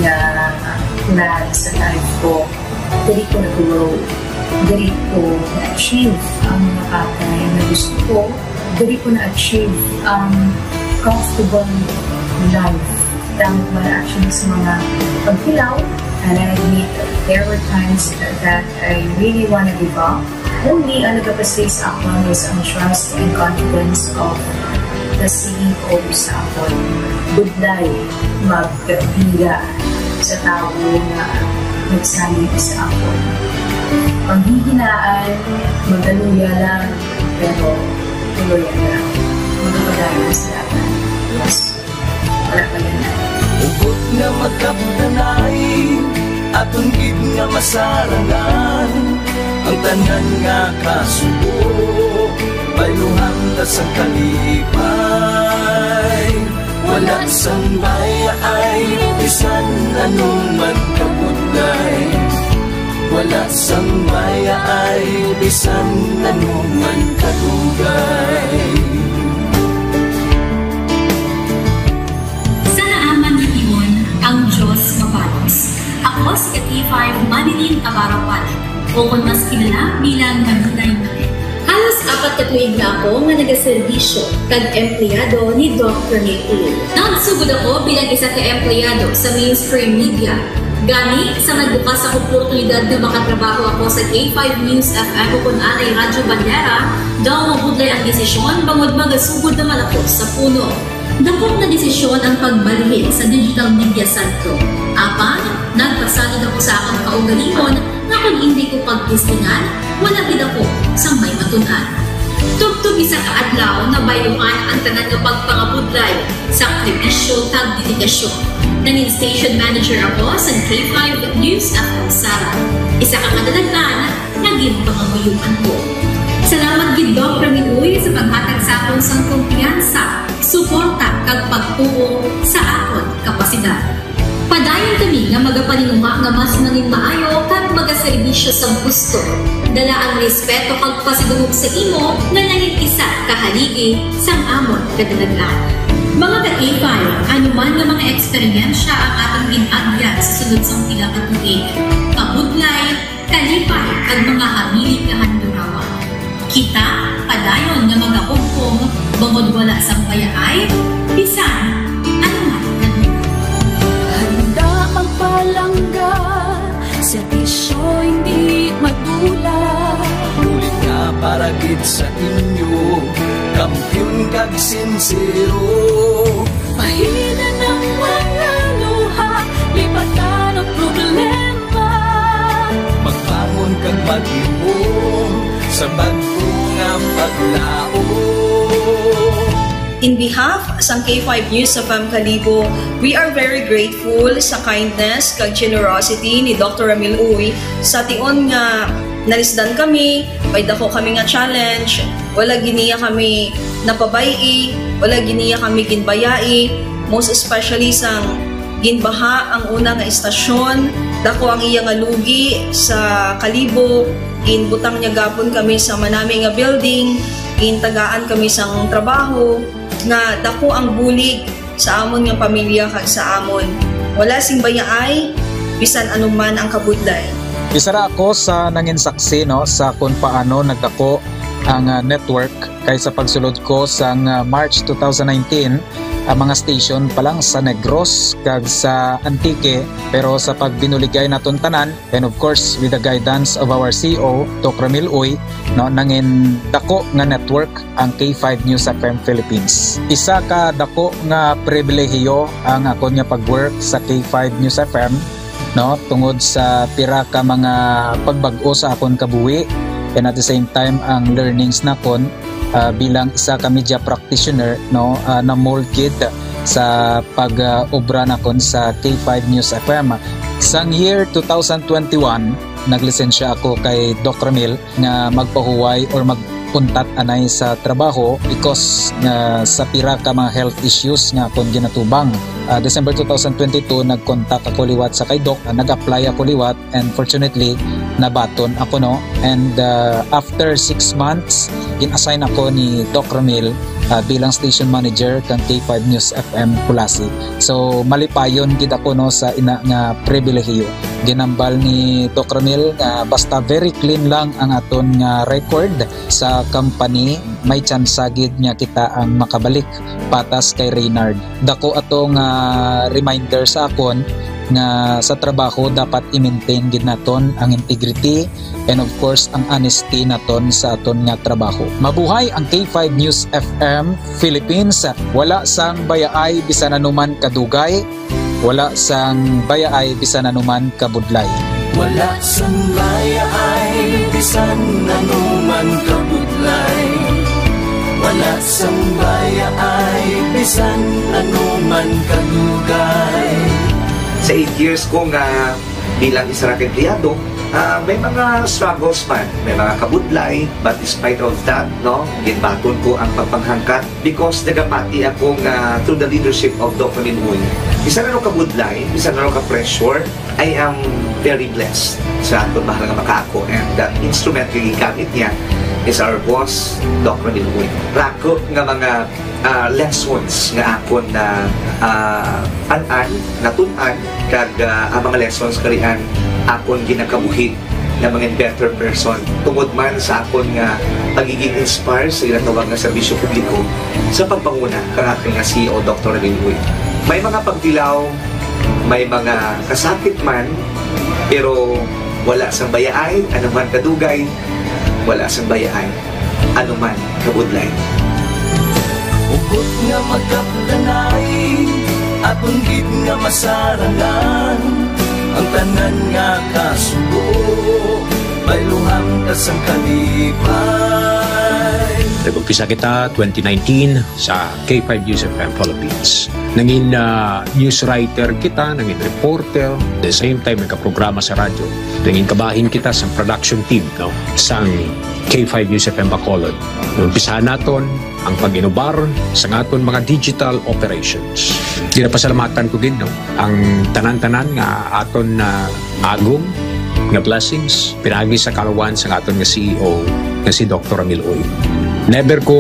na plan sa life ko. Dali ko na-grow. Dali ko na-achieve ang mga patay na gusto ko. Dali ko na-achieve ang comfortable life. Dahil ko na-achieve sa mga pagkilaw. And I admit there were times that I really want to give up. Only ang nagpapasay sa ako is ang trust and confidence of the CEO sa ako. Budlay, magkabila sa tao na nagsalit sa ako. Panghihinaan, magdaluya lang, pero tuloy lang. Magpapadayo sa laban. Yes, wala pa yan. Ugot nga magkaputanay, atong gid nga masarangan, ang tanan nga kasubo, bayluhan ta sa kalipay. Wala sang baya ay bisan anong man kabudlay. wala sang maya ay bisan anuman kadugay. Sa naaman ng iyon, ang Diyos mabalos. Ako si K5 Manilin Abarapan, o kung mas kilala bilang Manilay Manet. Halos 4 ka tuig na ako nga nagaserbisyo kag-empleyado ni Dr. Nicole. Nagsugod ako bilang isa ka-empleyado sa mainstream media. Gani sa nagbukas ang oportunidad na makatrabaho ako sa K5 News FM o kung anay Radyo Bandera, daw mabudlay ang desisyon bangod magasugod naman ako sa puno. Dakop na desisyon ang pagbalhin sa Digital Media Center. Apan, nagpasalid ako sa akong kaugalingon na kung hindi ko pagtistingan, wala gid ako sa may matunan. Tugtog isa ka adlaw na bayuhan ang tanan nga pagpangabudlay sa sakripisyo kag dedikasyon. Nanging station manager ako sa K5 News FM Sara. Isa ka kadaghan naging panganguyuan ko. Salamat gid Dr. Miluy sa paghatag sa akong sang kumpiyansa, suporta kag pagtuo sa akon kapasidad. Padayon kami nga magapaninunga nga mas nanging maayo kag magaserbisyo sa gusto. Dala ang respeto kag pasidungog sa imo nga nanging isa kahaligi sang amon kadalagan. Mga ka-K5, anuman nga mga eksperyensya ang atong ginagyan sa sunod sang pila ka tuig. Kabudlay, kalipay kag mga hamilig nga handurawan. Kita, padayon nga magahugpong bangod wala sang payaay, bisan anuman kadalagan. Handa magpalangga, serbisyo hindi madula. Ulit nga para gid sa inyo, kampiyon kag sincero. Mahina ng mga luha, lipatan ang problema. Magbangon kag mag-iom sa bago nga paglao. In behalf sa K5 News FM Kalibo, we are very grateful sa kindness kag generosity ni Dr. Ramil Uy sa tion nga nalisdan kami, may dako kami nga challenge, wala giniya kami napabayi, wala giniya kami ginbayai, most especially sang ginbaha ang una nga istasyon, dako ang iya nga lugi sa Kalibo, ginbutang niya gapon kami sa manami nga building, gintagaan kami sang trabaho, nga dako ang bulig sa amon nga pamilya kag sa amon. Wala sing bayaay, bisan anuman ang kabudlay. Isa ra ako sa nangin saksi no sa kung paano nagdako ang network kay sa pagsulod ko sa March 2019 ang mga station pa lang sa Negros kag sa Antique, pero sa pagbinuligay naton tanan and of course with the guidance of our CEO Dr. Ramil Uy no nangin dako nga network ang K5 News FM Philippines. Isa ka dako nga pribilehiyo ang ako nga pagwork sa K5 News FM no tungod sa pira ka mga pagbag-o sa akon kabuhi and at the same time ang learnings nakon bilang isa ka media practitioner no na molded sa pag-obra nakon sa K5 News FM. Sang year 2021 naglisensya ako kay Dr. Ramil nga magpahuway or magpuntat anay sa trabaho because sa pira ka mga health issues nga akong ginatubang. December 2022 nag-contact ako liwat sa kay Doc, nag-apply ako liwat and fortunately nabaton ako no, and after 6 months in-assign ako ni Doc Ramil bilang station manager kang K5 News FM Pulasi. So malipayon gid ako no sa ina nga pribilehiyo. Ginambal ni Doc Ramil basta very clean lang ang aton nga record sa company, may chance gid nga kita ang makabalik patas kay Reynard. Dako atong reminder sa akon nga sa trabaho dapat i-maintain gid naton ang integrity and of course ang honesty naton sa aton nga trabaho. Mabuhay ang K5 News FM Philippines. Wala sang bayaay bisan anuman kadugay, wala sang bayaay bisan anuman kabudlay. Wala sang bayaay bisan anuman kabudlay. Wala sang bayaay bisan anuman kadugay. Sa 8 years ko nga bilang isa ra ka empleyado, May mga struggles man, may mga kabudlay, but despite of that, no, ginbaton ko ang pagpanghangkat because nagapati akong through the leadership of Dr. Minuy. Isa na kabudlay, isa na ka-pressure, I am very blessed sa atong mahal nga makako, and the instrument na gigamit niya is our boss, Dr. Minuy. Rako nga mga lessons nga akon na natunan kag ang mga lessons karian akon ginakabuhi na mga better person tungod man sa akon nga pagiging inspired sa ilang tawag nga serbisyo publiko sa pagpanguna kang aking nga CEO Dr. Minuy. May mga pagdilaw, may mga kasakit man, pero wala sang bayaay, anuman kadugay, wala sang bayaay, anuman kabudlay. Ukot nga magkapdanay, atong gid nga masarangan, ang tanan nga kasugo, bayluhang kasang kalipay. Nag-umpisa kita 2019 sa K5 News FM Philippines. Nangin news writer kita, nangin reporter, at the same time nagka-programa sa radyo. Nangin kabahin kita sa production team, no, sang K5 News FM Bacolod. Umpisahan naton ang pag-inubar sa aton mga digital operations. Ginapasalamatan ko din, no, ang tanan-tanan nga aton na agong nga blessings pinagi sa kalawan sa aton nga CEO nga si Dr. Ramil Uy. Never ko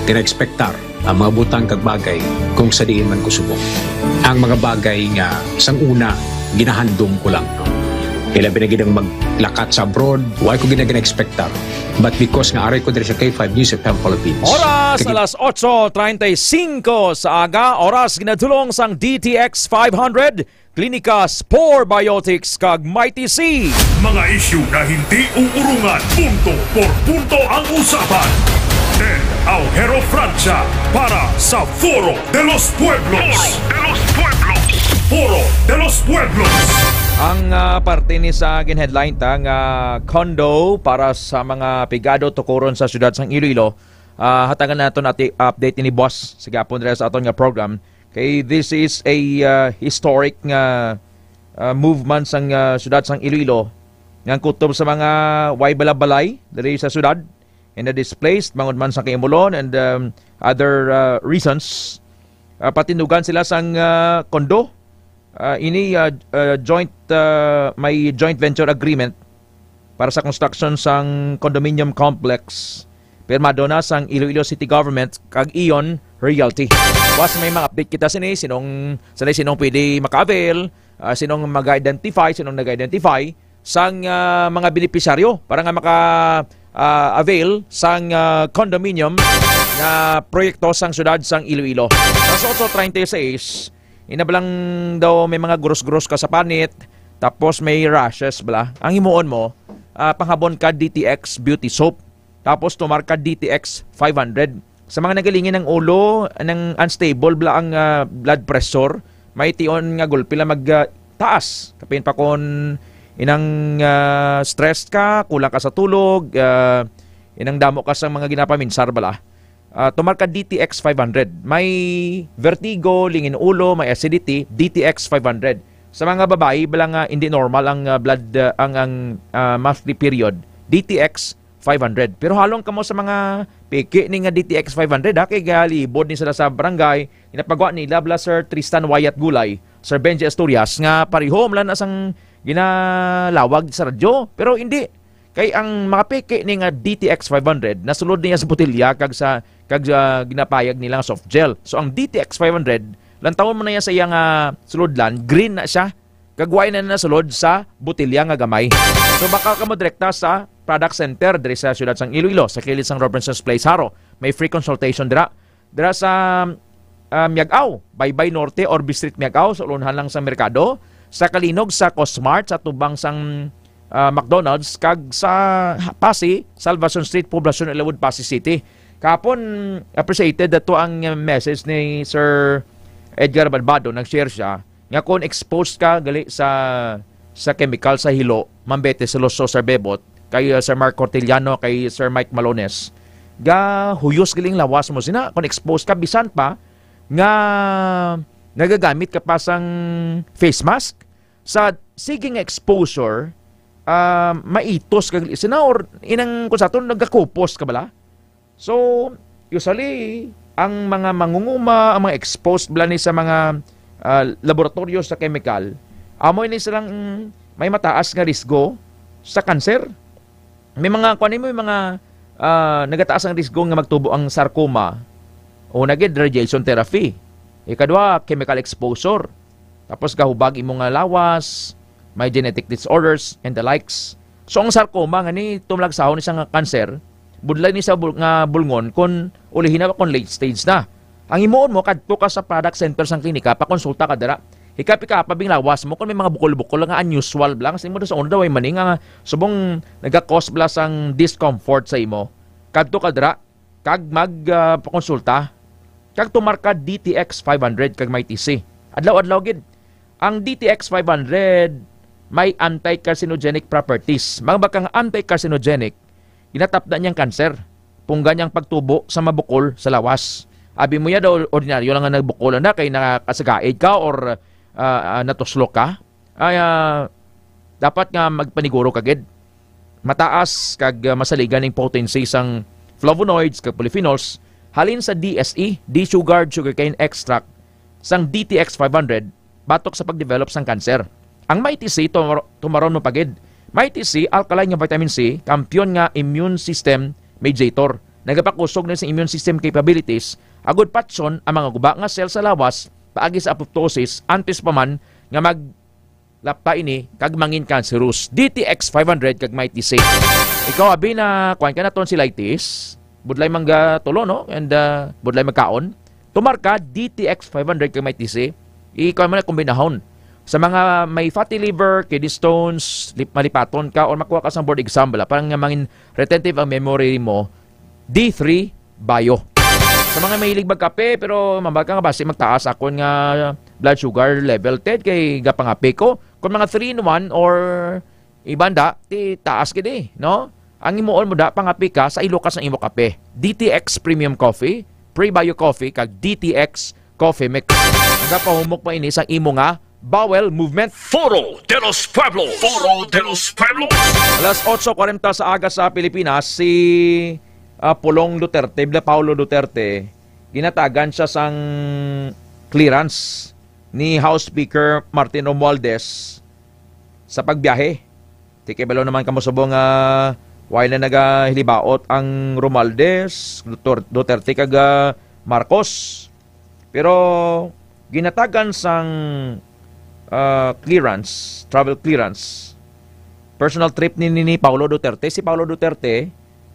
tina-expectar ang mga butang kag bagay kung sa diin man ko subok. Ang mga bagay nga sang una ginahandom ko lang, no. Kailan binagidang maglakat sa abroad, why ko ginag-expectar. But because nga aray ko diri sa K5 News FM Philippines. Oras alas 8:35 sa aga, oras ginadulong sang DTX 500, Klinika Spore Biotics kag Mighty C. Mga isyu na hindi uurungan, punto por punto ang usapan. Ted Aujero Francia para sa Foro de los Pueblos. Foro de los Pueblos. Ang parte ni sa headline tang condo para sa mga pigado tukuron sa siyudad sang Iloilo. Hatagan naton ati update ni boss sa gapon dira sa aton nga program. Kay this is a historic nga movement sang siyudad sang Iloilo. Ngang kutob sa mga way balabalay diri sa siyudad and the displaced mangod man sa Kaimulon and other reasons. Patinugan sila sang kondo. Ini may joint venture agreement para sa construction sang condominium complex pirmado na sang Iloilo City Government kag Ion Realty. Was may mga update kita sinong pwede maka-avail, sinong mag-identify, sinong nag-identify sang mga benepisyaryo para nga maka-avail sang condominium na proyekto sang syudad sang Iloilo. Sa 8:36 inabalang daw may mga gros-gros ka sa panit, tapos may rashes bala. Ang himuon mo, panghabon ka DTX Beauty Soap, tapos tumar ka DTX 500. Sa mga nagalingin ng ulo, ng unstable bala ang blood pressure, may tion nga gulpi lang magtaas. Kapin pa kon inang stressed ka, kulang ka sa tulog, inang damo ka sa mga ginapaminsar bala. Tumar ka DTX 500. May vertigo, lingin ulo, may acidity, DTX 500. Sa mga babae, balang hindi normal ang blood, ang monthly period, DTX 500. Pero halong kamo sa mga piki ni nga DTX 500, kay galibod ni sila sa barangay, inapagawa nila bala Sir Tristan Wyatt Gulay, Sir Benji Asturias, nga parihom lang asang ginalawag sa radyo, pero hindi. Kay ang mga peke ni nga DTX 500 nasulod niya sa botelya kag ginapayag nilang soft gel. So ang DTX 500 lantawon mo na yan sa iyang sulodlan, green na siya. Kagway na nasulod sa botelya nga gamay. So baka ka mo direkta sa product center diri sa siyudad sang Iloilo, sa kilid sang Robinson's Place Haro. May free consultation dira sa Miagao, Baybay Norte or Street Miagao, sa ulunhan lang sa merkado, sa Kalinog sa Cosmart, sa tubang sang McDonald's, kag sa Pasig, Salvacion Street, Poblacion, Elwood, Pasig City. Kapon appreciated dato ang message ni Sir Edgar Balbado, nag-share siya nga kung exposed ka gali sa chemical sa hilo, mambete sa Loso, Sir Bebot, kay Sir Mark Cortellano, kay Sir Mike Malones, ga huyos galing lawas mo sina kung exposed ka bisan pa nga nagagamit ka pa sang face mask sa siging exposure maitos kag lisina or inang kunsaton nagakupos ka bala. So usually ang mga mangunguma, ang mga exposed bala ni sa mga laboratorio sa chemical, amoy ni silang may mataas nga risgo sa kanser. May mga may mga nagataas ang risgo nga magtubo ang sarcoma o nagid radiation therapy. Ikadua, chemical exposure. Tapos kahubag imong nga lawas, may genetic disorders and the likes. So ang sarcoma nga ni tumlagsahon ni sa cancer, budlay ni sa nga bulngon kun ulihin na kon late stage na. Ang imuon mo kadto ka sa product center sang klinika pa konsulta ka dira. Hikapika pabing lawas mo kun may mga bukol-bukol nga unusual blang sa imo sa una daw ay maning nga subong naga-cause bla sang discomfort sa imo. Kadto ka dira kag magpakonsulta. Kag tumarka DTX 500 kag may TC. Adlaw-adlaw gid. Ang DTX 500 may anti-carcinogenic properties. Mga bakang anti-carcinogenic, ginatapda niyang kanser. Punggan niyang pagtubo sa mabukol sa lawas. Abi mo ya daw ordinaryo lang nga nagbukol na kay nakasagaid ka or natuslok ka. Ay dapat nga magpaniguro kagid. Mataas kag masaligan ning potency sang flavonoids kag polyphenols halin sa DSE, D-sugared sugarcane extract sang DTX 500 batok sa pagdevelop sang kanser. Ang may TC, tumaron mo pagid. May TC, alkaline nga vitamin C, kampiyon nga immune system mediator. Nagapakusog na sa immune system capabilities, agud patson ang mga guba nga cell sa lawas, paagi sa apoptosis, antes pa man nga maglapta ini, kag mangin cancerous. DTX 500 kag may TC. Ikaw, abi na, kuhan ka na tonsillitis, budlay mangga tulo, no? And budlay magkaon. Tumarka, DTX 500 kag may TC, ikaw mo na kombinahon. Sa mga may fatty liver, kidney stones, malipaton ka, o makuha ka sa board exam, parang nga mangin retentive ang memory mo, D3 Bio. Sa mga mahilig magkape, pero mambaga nga basi magtaas ako nga blood sugar level 10 kay gapangape ko. Kung mga 3-in-1 or ibanda, ti taas gid no? Ang imuon mo da pangape ka sa ilukas ng imo kape. DTX Premium Coffee, Pre-Bio Coffee, kag DTX Coffee Mix. Nagapahumok pa ini sa imo nga bowel movement. Foro de los Pueblos. Foro de los Pueblos. Alas 8:40 sa aga sa Pilipinas, si Pulong Duterte, Paulo Duterte, ginatagan siya sang clearance ni House Speaker Martin Romualdez sa pagbiyahe. Tikibalo naman kamusubong while na nagahilibaot ang Romualdez, Duterte kag Marcos. Pero ginatagan sang clearance, travel clearance, personal trip ni Paulo Duterte. Si Paulo Duterte,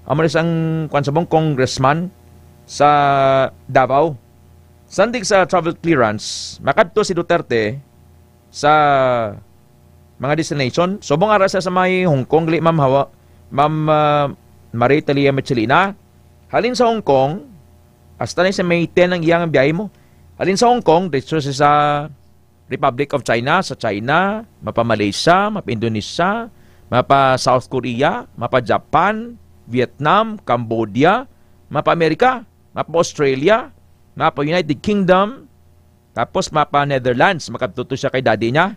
amo isang kwansabong congressman sa Davao. Sandig sa travel clearance, makadto si Duterte sa mga destination. Subong ara sa may Hong Kong, Ma'am Marie Talia Michelina. Halin sa Hong Kong, hasta na sa May 10 ang iyang biyahe mo. Halin sa Hong Kong, dito sa Republic of China, sa China, mapa Malaysia, mapa Indonesia, mapa South Korea, mapa Japan, Vietnam, Cambodia, mapa Amerika, mapa Australia, mapa United Kingdom, tapos mapa Netherlands, makatuto siya kay daddy niya,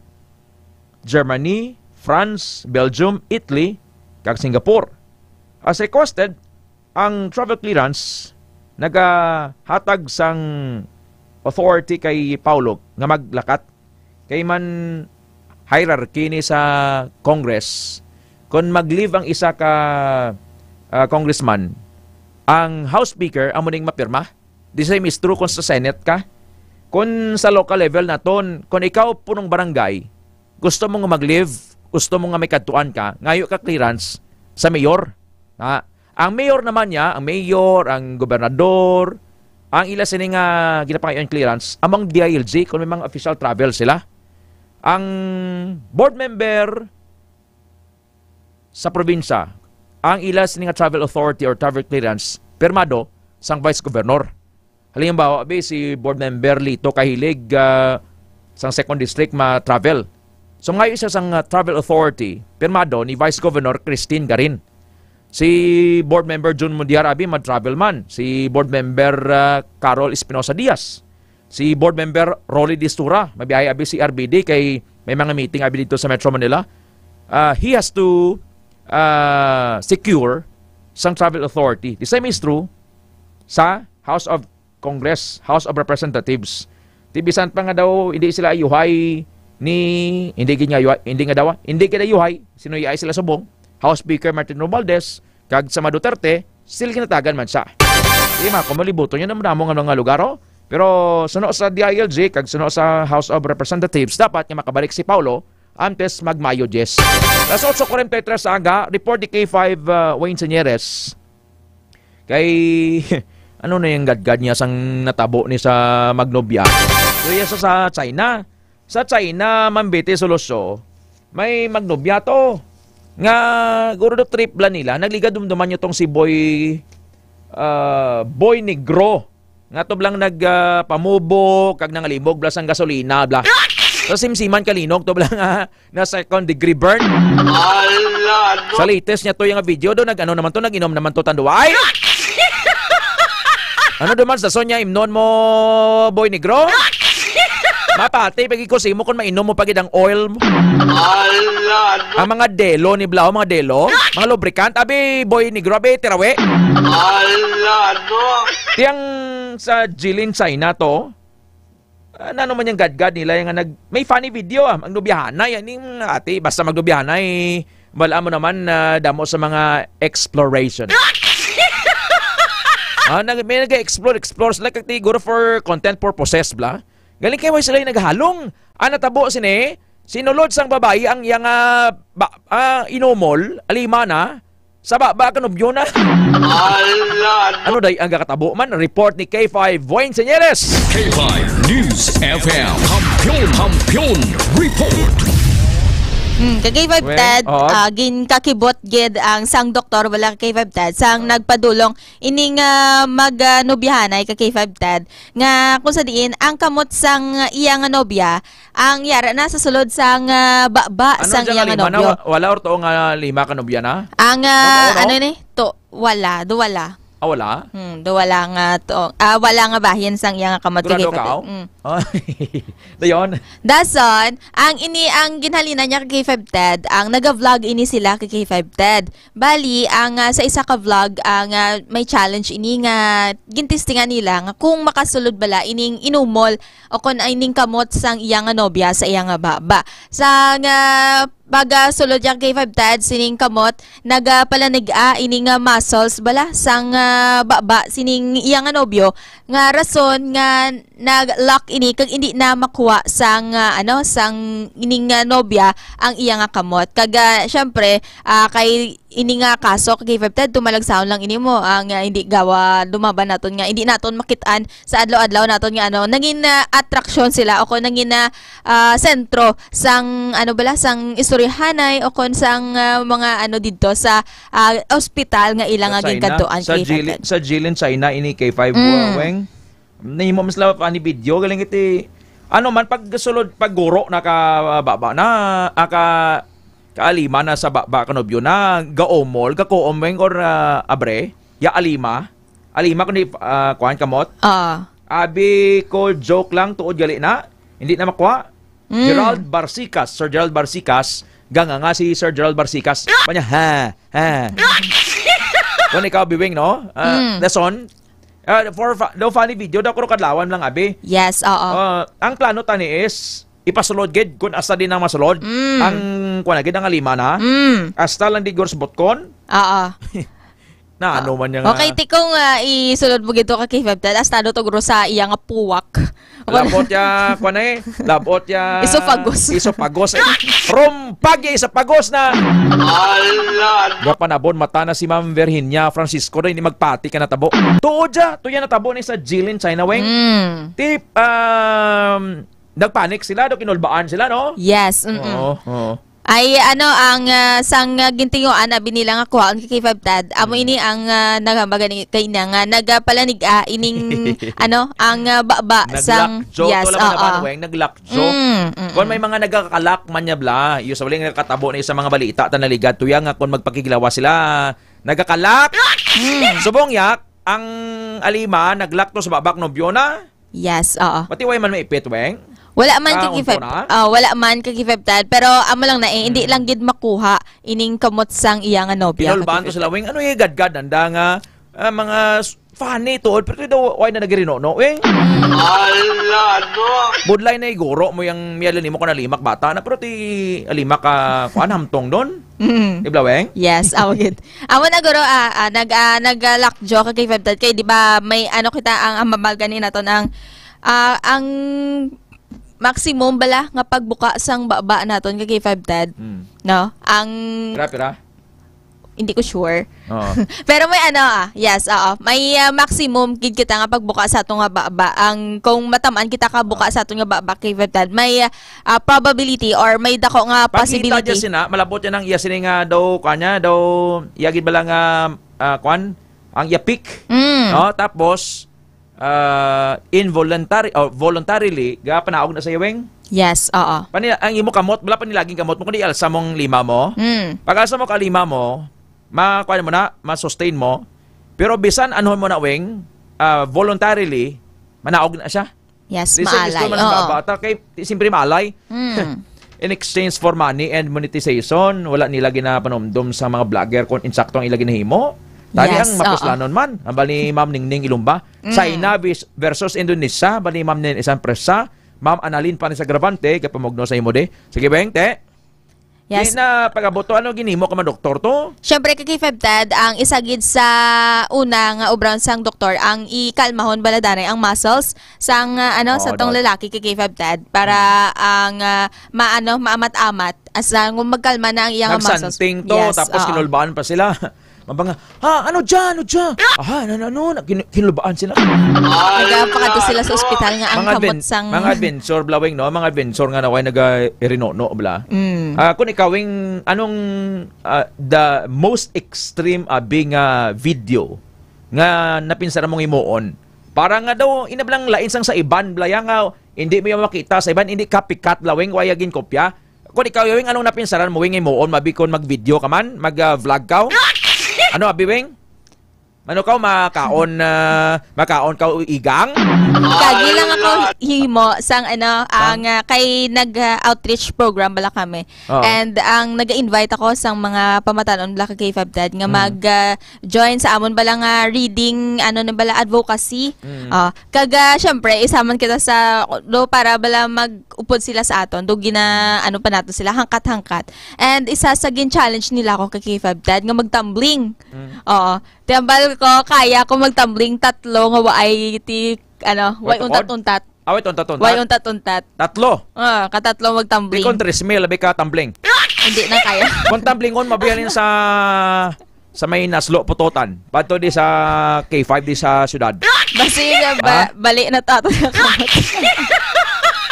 Germany, France, Belgium, Italy, kag Singapore. As requested, ang travel clearance nagahatag sang authority kay Paulo nga maglakat kay man hierarchy ni sa Congress kung mag-leave ang isa ka congressman, ang House Speaker amo ning mapirma. The same is true kung sa Senate ka. Kung sa local level naton, kung ikaw punong barangay, gusto mo nga mag-leave, gusto mo nga may kadtuan ka, ngayo ka clearance sa mayor. Ang mayor naman niya, ang mayor, ang gobernador, ang ila sini nga ginapangayon clearance among DILG kung may mga official travel sila. Ang board member sa probinsya, ang ila sini nga travel authority or travel clearance permado sang vice governor. Halimbawa, si board member Lito kahilig sang second district ma-travel. So ngayon isa sang travel authority permado ni vice governor Christine Garin. Si board member Jun Mundiar abi ma-travel man. Si board member Carol Espinosa Diaz. Si board member Rolly Distura, mabiyahe abi si RBD kay may mga meeting abi dito sa Metro Manila. he has to secure sang travel authority. The same is true sa House of Congress, House of Representatives. Tibisan pa nga daw hindi sila ayuhay ni hindi kita ayuhay sino iay sila subong House Speaker Martin Romualdez kag sa Duterte still kinatagan man siya. Di ma kumalibuto niya naman namong nga lugar pero suno sa DILG kag suno sa House of Representatives dapat nga makabalik si Paulo antes magmayo 10. Las 8:43 sa aga, report ni K5 Wayne Señeres kay ano na yung gadgad niya sang natabo ni sa Magnobia. So yes, sa China. Sa China, Mambete, Solosyo, may Magnobia to. Nga, guro do trip la nila, nagliga dumduman nyo tong si Boy Negro. Nga to blang nagpamubo, kag nangalimog, blas ang gasolina, bla. So simsiman kalinog, to blang na second degree burn. Sa latest niya to yung video do, nag-ano naman to, nag-inom naman to tanduay. Ano duman sa Sonya imnon mo, Boy Negro? Mapati, pagkikusi mo kung mainom mo pagid ang oil mo. Ang mga delo ni Blau, mga delo, mga lubricant, abi, Boy Negro, abi, tirawe. Tiyang sa Jilin, China to, ano man yung gadgad nila, yung may funny video, ang nubiyahanay, yung ati, basta magnubiyahanay, wala mo naman damo sa mga exploration. May nag-explore sila siguro for content purposes, bla. Galing kayo sila yung naghalong. Natabo sinulod sang babae ang iyang inomol, alimana, sa baba kanubyo na. Ano day ang kakatabo man? Report ni K5 Wayne Señeres. K5 News FM. Kampiyon Report. Kay-5 Ted, gin kakibot gid ang sang doktor wala kay-5 Ted sang nagpadulong ining magnobyahanay kay-5 Ted nga kung sa diin ang kamot sang iyang nobya ang yara na sa sulod sang baba sang iyang nobyo. Wala or to nga 5 ka nobya na? Ang ano ni to wala. Wala? Wala nga to. Wala nga bahin sang iyang kamot kay K5. Dayon. Dason, ang ginhalina niya kay K5 Ted, ang naga-vlog ini sila kay K5 Ted. Bali, ang sa isa ka vlog, ang may challenge ini nga gintistingan nila nga kung makasulod bala ining inumol o kung ining kamot sang iyang nobya sa iyang baba. Sang sulod yung K5 Ted, sining kamot, nagapalanig ining muscles bala sang baba sining iyang nobyo nga rason nga nag-lock ini kag hindi na makuha sang sang ining nobya ang iyang kamot. Kag syempre kay ini nga kaso kay K5 Ted tumalagsaon lang ini mo ang hindi gawa lumaban naton nga hindi naton makitaan sa adlaw-adlaw naton nga naging attraction sila o kon naging sentro sang sang istoryahanay o kon sang mga didto sa ospital nga ilang ginkantuan kay K5 Ted. Sa Jilin, China ini K5 Weng. Nahimo mas la pa ni video galing iti man pagsulod pagguro na ka baba na kaalima na sa baba kanobyo na gaomol gakoomweng or abre ya alima kundi kuan kamot abi ko joke lang tuod gali na hindi na makuha. Gerald Barsicas, Sir Gerald Barsicas, nga si Sir Gerald Barsicas panya ha kung ikaw biwing no lesson for no funny video daw ko kadlawan lang abi. Yes, ang plano tani is ipasulod gid kun asa din ang masulod. Ang kuan gid ang alima na. Hasta lang di gors botkon. Na ano man yang okay tikong isulod mo gito ka K5 Ted astado to guro sa iyang puwak. Labot ya kuan labot ya isopagos. Rumpag ya isopagos na. Gapanabon mata na si Ma'am Virginia Francisco rin magpati ka natabo. Tuod ja, tuya natabo ni sa Jilin, China Weng. Tip nagpanik sila do kinulbaan sila no? Yes. Ay ang sang gintinguan abi nila nga kuhaon kay K5 Ted. Amo ini ang nagambaga ni kay nga nagapalanig ining ang baba sang yes naglakjo. Kung may mga nagakalak man niya bla, usually nakatabo na sa mga balita tanaligad tuya nga kung magpakigilawa sila nagakalak. Subong yak ang alima naglak to sa babak nobyo na. Yes, Pati way man maipit weng. Wala man kay K5. Wala man kay K5 pero amo lang na hindi lang gid makuha ining kamot sang iyang nobya. Pinulbahan to sila wing ano gad-gad anda nga mga funny to pero daw why na nagirino no wing. Ala no. Budlay na iguro mo yung miyalin mo ko na limak bata na pero ti limak ka kuan hamtong don. Ibla weng? Yes, awagid. Amo na guro nag-lock kay K5 kay di ba may ano kita ang mamagalganin naton ang maximum bala nga pagbuka sang baba naton kay K5 no ang pira hindi ko sure pero may yes may maximum gid kita nga pagbuka sa atong nga baba ang kung matamaan kita ka buka sa atong nga baba kay K5 may probability or may dako nga possibility pagkita sina malabot yan ang iya sini nga daw kanya daw yagid bala nga kwan ang yapik no tapos involuntary or voluntarily ga panaog na sa iweng. Yes, oo. Ang imo kamot, wala pa nilaging kamot mo kundi alsa mong lima mo. Pag alsa mo ka lima mo, makuha mo na, ma-sustain mo. Pero bisan anhon mo na weng, voluntarily manaog na siya. Yes, maalay. Bata kay simpre maalay. In exchange for money and monetization, wala nila ginapanomdom sa mga vlogger kung insakto ang ila ginahimo. Tadi ang mapuslanon man, ang bali Ma'am Ningning Ilumba. China versus Indonesia, bali Ma'am Nin isang presa, Ma'am Annalyn pa ni sa Gravante, kapamugno sa imo de. Sige beng, te. Yes. Na pagaboto ano ginimo ka man doktor to? Syempre kay K5 ang isagid sa una nga obran sang doktor ang ikalmahon baladanay ang muscles sang sa tong lalaki kay K5 para ang maamat-amat asa magkalma na ang iyang muscles. Nagsanting to tapos kinulbaan pa sila. Mabanga, ano dyan? Kinulbaan sila. Nagapakato sila sa ospital nga ang kamot sang... Mga adventure, blawing, no? Mga adventure nga naway nag-irinono, bla. Kung ikawing, anong the most extreme abing video nga napinsara mong imuon? Para nga daw, inablang lain sang sa iban, blaya nga, hindi mo yung makita sa iban, hindi copycat, blawing, wayagin kopya. Kung ikaw yung anong napinsaran mo, wing imuon, mabikon mag-video ka man, mag-vlog ka. Ano abiwing? Ano ka makaon ka igang? Kagi lang ako himo sang ang kay nag-outreach program bala kami. And ang nag-invite ako sang mga pamatanon bala kay K5 Dad nga mag-join sa amon bala nga reading bala advocacy. Kaga syempre isaman kita sa para bala mag-upod sila sa aton. Do gina pa nato sila hangkat-hangkat. And isa sa gin-challenge nila ako kay K5 Dad nga magtumbling. Tiambal ko kaya ko magtumbling 3 nga waay way untat-untat. Way untat-untat. Way untat-untat. 3. Katatlo magtumbling. Di kon 3 labi ka tumbling. Hindi na kaya. Kung tumblingon mabiyanin sa may naslo putotan. Padto di sa K5 di sa syudad. Basi bali na tato na kamot.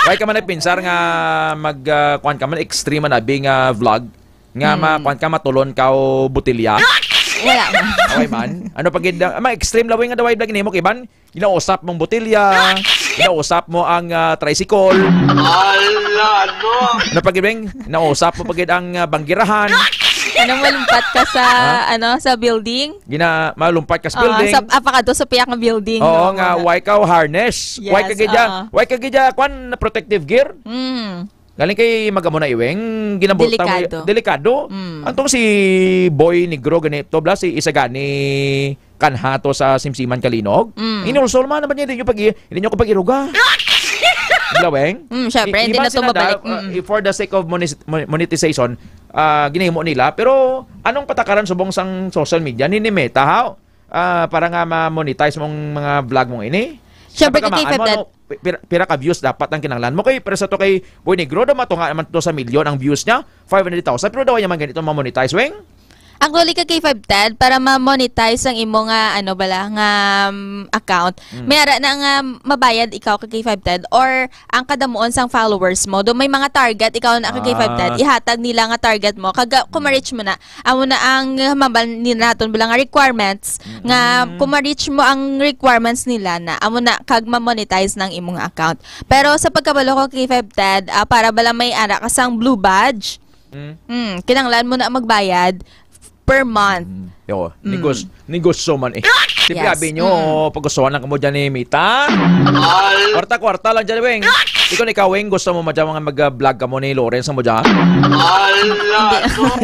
Way ka man pinsar nga kuan ka man extreme na bing vlog nga kuan ka matulon ka o butilya. Wala man. Okay man. Ano pag extreme lawing nga daway vlog nimo kiban? Ginausap mong butilya, ginausap mo ang tricycle. Ala no. Ano pag ginausap mo pag ang banggirahan. Malumpat ka sa sa building? Malumpat ka sa building. Sa apakado sa piyak nga building. Oo nga, why ka harness? Yes, why ka gidya kwan protective gear? Galing kay magamo na iweng ginabuta mo delikado. Antong si Boy Negro ganito bla si Isagani kanhato sa Simsiman Kalinog. Inulsol man naman niya hindi nyo kapag iruga. Blaweng. Syempre hindi na to mabalik. For the sake of monetization, ginahimo nila pero anong patakaran subong sang social media ni Meta how? Para nga ma-monetize mong mga vlog mong ini. Syempre kay K5 pira ka views dapat ang kinanglan mo kay pero sa to kay Boy Negro daw matunga naman to sa milyon ang views niya 500,000 pero daw yaman ganito ma-monetize weng. Ang guli ka K5 Dad para ma-monetize ang imo nga account. Mayara na nga mabayad ikaw kay K5 Dad or ang kadamuon sang followers mo. Do may mga target ikaw na kay K5 Dad ihatag nila nga target mo kaga kuma-reach mo na. Amo na ang mabal ni naton bilang requirements nga kuma-reach mo ang requirements nila na amo na kag ma-monetize ng imong account. Pero sa pagkabalo ko kay K5 Dad para bala may ara ka sang blue badge. Kinanglan mo na magbayad per month. Yo, negosyo man eh. Siyempre, Yes. sabi nyo, pag-gustuhan lang ka mo dyan ni Mita. Kwarta-kwarta lang dyan, Weng. Ikaw, Weng, gusto mo dyan mga mag-vlog ka mo ni Lawrence mo dyan?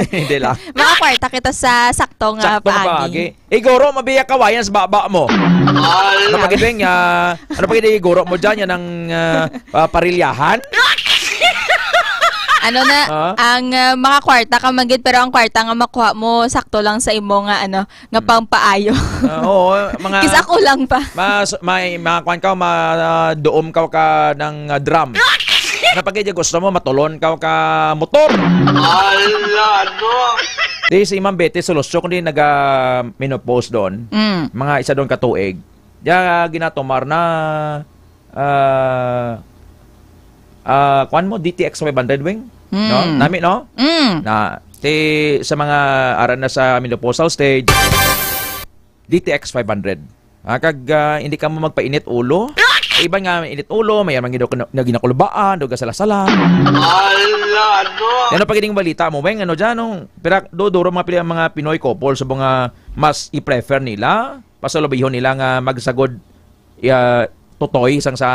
Hindi lang. Mga kwarta kita sa saktong paagi. Goro, mabiyak kawayan sa baba mo. Ano pag Weng, ano pag Goro mo dyan, yan ang parilyahan? Ano na, ang mga kwarta ka manggid, pero ang kwarta nga makuha mo, sakto lang sa imo nga, nga pampaayo. Oo, mga... Kisa ako lang pa. May mga kwan ka, doom ka ng drum. Napag gusto mo, matulon ka motor. Di si Ma'am Betty Solusyo, kundi nag-minopost doon. Mga isa doon katuig. Diya ginatumar na kwan mo, DTX 500, Weng? No? Nami, no? Na, sa mga aran na sa menopausal stage, DTX 500. Kag hindi ka mo magpainit ulo. Iba nga init ulo, may mga ginakulbaan, doga sala-sala. Ano pa gining balita mo, Weng? Ano dyan, no? Pero duro mga Pinoy couple sa mga mas i-prefer nila, pasalubihon nila nga magsagod totoy sang sa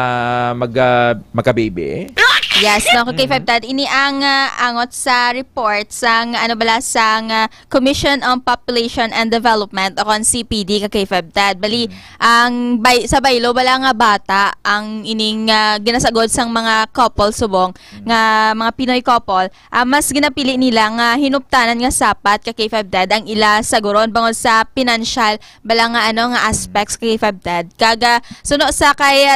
magka-baby. Yes, no, K5 Dad. Ini ang angot sa report sang sang Commission on Population and Development o kon CPD ka K5 Dad. Bali ang sa baylo bala nga bata ang ining ginasagod sang mga couple subong nga mga Pinoy couple, mas ginapili nila nga hinuptanan nga sapat ka K5 Dad ang ila saguron bangod sa financial bala nga nga aspects ka K5 Dad. Kaga suno sa kay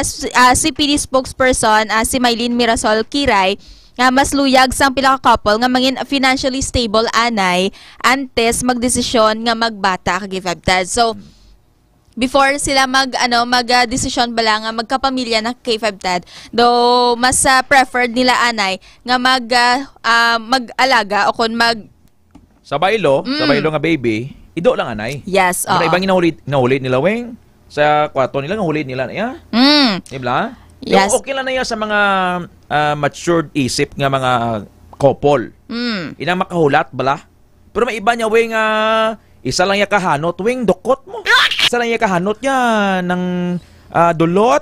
CPD spokesperson si Mylene Mirasol Kiray, nga mas luyag sang pila ka couple nga mangin financially stable anay antes magdesisyon nga magbata ka K5 Dad. So before sila mag-desisyon bala nga magkapamilya na K5 Dad, do mas preferred nila anay nga mag-alaga o kon sa baylo nga baby, ido lang anay. Yes, oo. Ibang nahuli nila, Weng. Sa kwarto nila, nahuli nila na iya. Diba? Yes. Okay lang na yan sa mga matured isip nga mga couple. Inang makahulat bala. Pero may iba niya, Weng, isa lang yung kahanot, Weng, dukot mo. Isa lang yung kahanot niya ng dulot.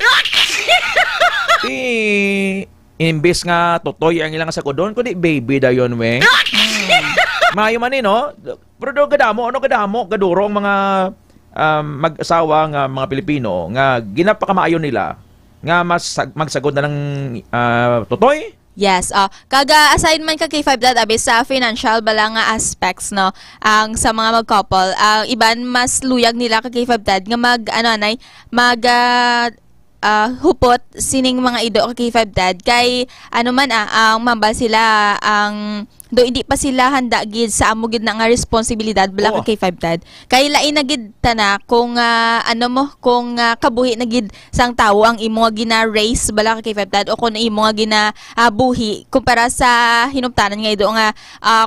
Imbis nga totoy ang ilang sagodon, kundi baby da yun, Weng. Mayo man no? Pero gadamo, gaduro ang mga mag-asawa nga mga Pilipino nga ginapakamaayo nila nga mas magsagod na ng totoy. Yes, kaga aside man ka K5 Dad abi sa financial bala nga aspects no ang sa mga mag-couple, iban mas luyag nila ka K5 Dad nga hupot sining mga ido ka K5 Dad kay ang mambal sila ang do hindi pa sila handa gid sa amo gid na nga responsibilidad bala ka K5 Dad kay lain na gid tana kung kung kabuhi na gid sang tawo ang imo nga gina-raise bala ka K5 Dad o kung imo nga ginabuhi kumpara sa hinuptanan nga ido nga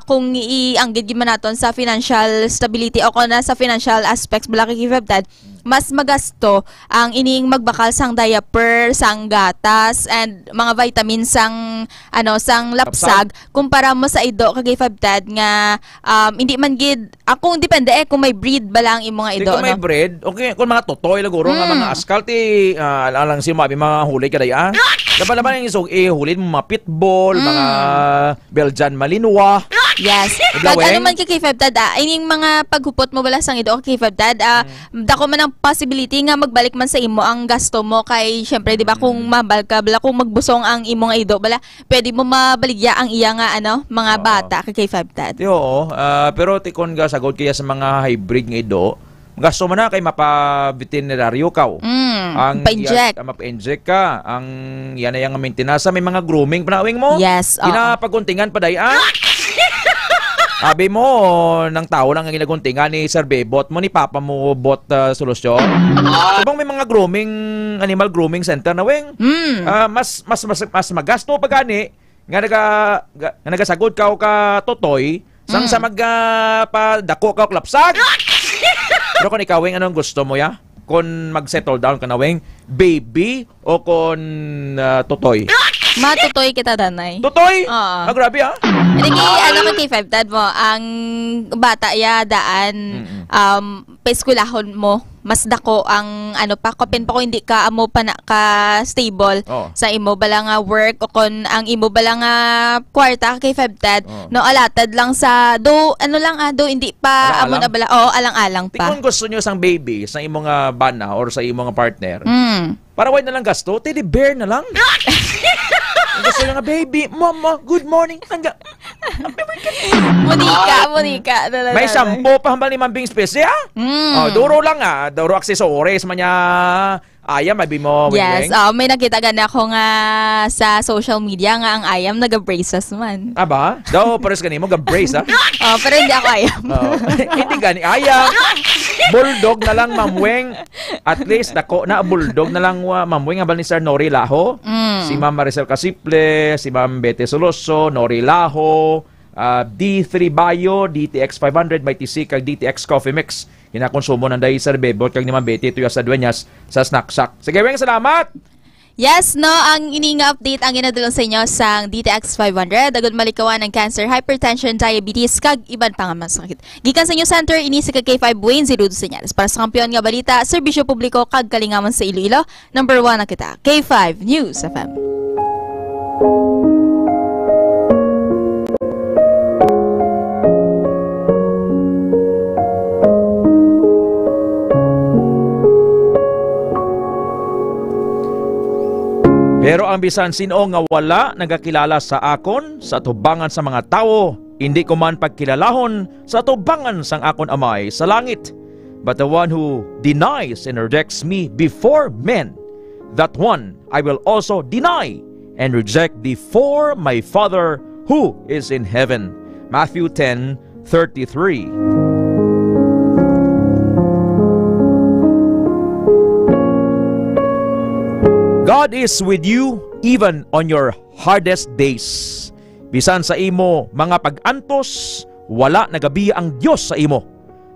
kung ianggid gid man naton sa financial stability o kung sa financial aspects bala ka K5 Dad, mas magasto ang ining magbakal sang diaper, sang gatas and mga vitamins sang lapsag kumpara mo sa ido ka K5 Dad nga hindi man gid kung depende kung may breed ba lang imo nga ido kung may breed okay kung mga totoy laguro nga mga askalti alang si mabi mga huli kada ya laban yung isog hulin mo mga pitbull mga Belgian Malinois. Yes. Pag man kay K5 Dad, ining mga paghupot mo bala sang ido kay K5 Dad, dako man ang possibility nga magbalik man sa imo ang gasto mo kay syempre di ba kung mabal ka bala kung magbusong ang imo nga ido bala, pwede mo mabaligya ang iya nga mga bata kay K5 Dad. Pero tikon ga sagod kaya sa mga hybrid nga ido, gasto mo na kay mapa-veterinaryo ka. Ang mapa-inject ka. Ang yan ay ang maintenance. May mga grooming panawing mo. Yes. Pinapaguntingan pa day. Sabi mo, ng tao lang ang ginaguntingan ni Sir Bebot mo, ni Papa mo bot solusyon. Sabang may mga animal grooming center na, Weng. Mas magasto pa gani nga nagasagod ka o ka totoy sang sa magpadako ka o klapsag. Pero kung ikaw, Weng, anong gusto mo ya? Kung mag-settle down ka na, Weng, baby o kung totoy? Matutoy kita, Danay. Totoy? Grabe Hindi kay K5 dad mo, ang bata ya daan paeskwelahon mo, mas dako ang kopin pa ko hindi ka amo pa na ka stable sa imo bala nga work o kon ang imo bala nga kwarta kay K5 dad no alatad lang sa do hindi pa amo na bala alang-alang pa. Kung gusto nyo sang baby sa imo nga bana or sa imo nga partner, para why na lang gasto, teddy bear na lang. Gusto nga baby, mama, good morning. Monica. May shampoo pa hambal ni Mambing Spesya. Duro lang duro accessories man niya. Ayam, mabi mo. Yes, may nakita ganda ako nga sa social media nga ang ayam naga-braces man. Aba? Daw, pares ganito mo, ga-brace pero hindi ako ayam. Hindi gani ayam. Bulldog na lang, Mamweng. At least, dako na bulldog na lang, Mamweng, abal ni Sir Nori Laho. Si Ma'am Maricel Casiple, si Ma'am Bete Soloso, Nori Laho, D3 Bio, DTX 500, may TC, kag DTX Coffee Mix. Kinakonsumo ng dahi Sir Bebot, kag ni Ma'am Bete, ito yung sa duenyas sa Snack Shack. Sige, Weng, salamat! Yes, no, ang ininga update ang ginadulong sa inyo sa DTX 500, agad malikawan ng cancer, hypertension, diabetes, kag iban pa nga masakit. Gikan sa inyo center, ini si K5 Wayne Zirudo Senyales. Para sa kampiyon nga balita, serbisyo publiko, kag kalingaman sa Iloilo, number 1 na kita, K5 News FM. Pero ang bisan sino nga wala nagakilala sa akon sa tubangan sa mga tao, hindi ko man pagkilalahon sa tubangan sang akon amay sa langit. But the one who denies and rejects me before men, that one I will also deny and reject before my Father who is in heaven. Matthew 10:33. God is with you even on your hardest days. Bisan sa imo mga pag-antos, wala nagabiya ang Dios sa imo.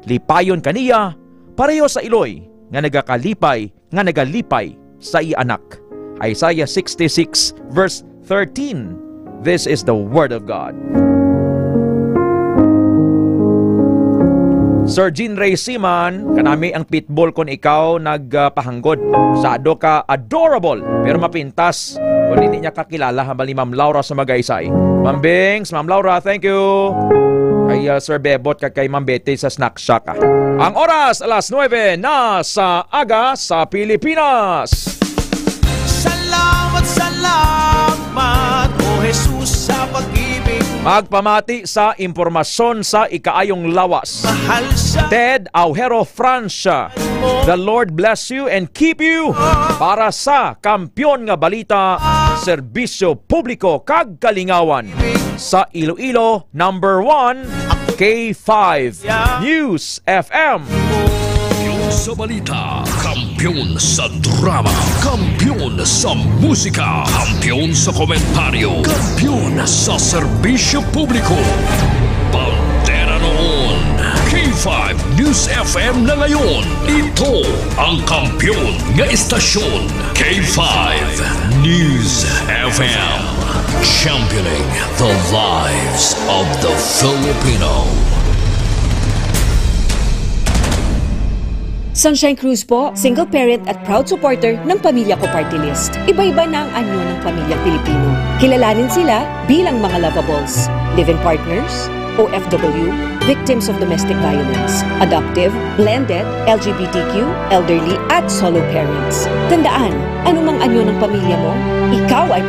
Lipayon kaniya pareho sa iloy nga nagalipay sa ianak. Isaiah 66 verse 13. This is the word of God. Sir Jean Ray Siman, kanami ang pitbull kon ikaw nagpahanggod. Sado ka adorable pero mapintas kung hindi niya kakilala hambal ni Ma'am Laura sa Magaysay. Ma'am Bings, Ma'am Laura, thank you. Kay Sir Bebot kay Ma'am Betty sa Snack Shack. Ang oras alas 9 na sa aga sa Pilipinas. Salamat o Jesus sa pag-ibig. Magpamati sa impormasyon sa ikaayong lawas. Ted Aujero Francia, the Lord bless you and keep you. Para sa Kampiyon nga Balita, Serbisyo Publiko kag Kalingawan sa Iloilo, number 1, K5 News FM. Sa balita, kampiyon sa drama, kampiyon sa musika, kampiyon sa komentaryo, kampiyon sa serbisyo publiko. Bandera noon, K5 News FM na ngayon. Ito ang kampiyon nga istasyon, K5 News FM. Championing the lives of the Filipino. Sunshine Cruz po, single parent at proud supporter ng Pamilya Ko Party List. Iba-iba na ang anyo ng pamilyang Pilipino. Kilalanin sila bilang mga lovables, live-in partners, OFW, victims of domestic violence, adoptive, blended, LGBTQ, elderly at solo parents. Tandaan, anumang anyo ng pamilya mo, ikaw ay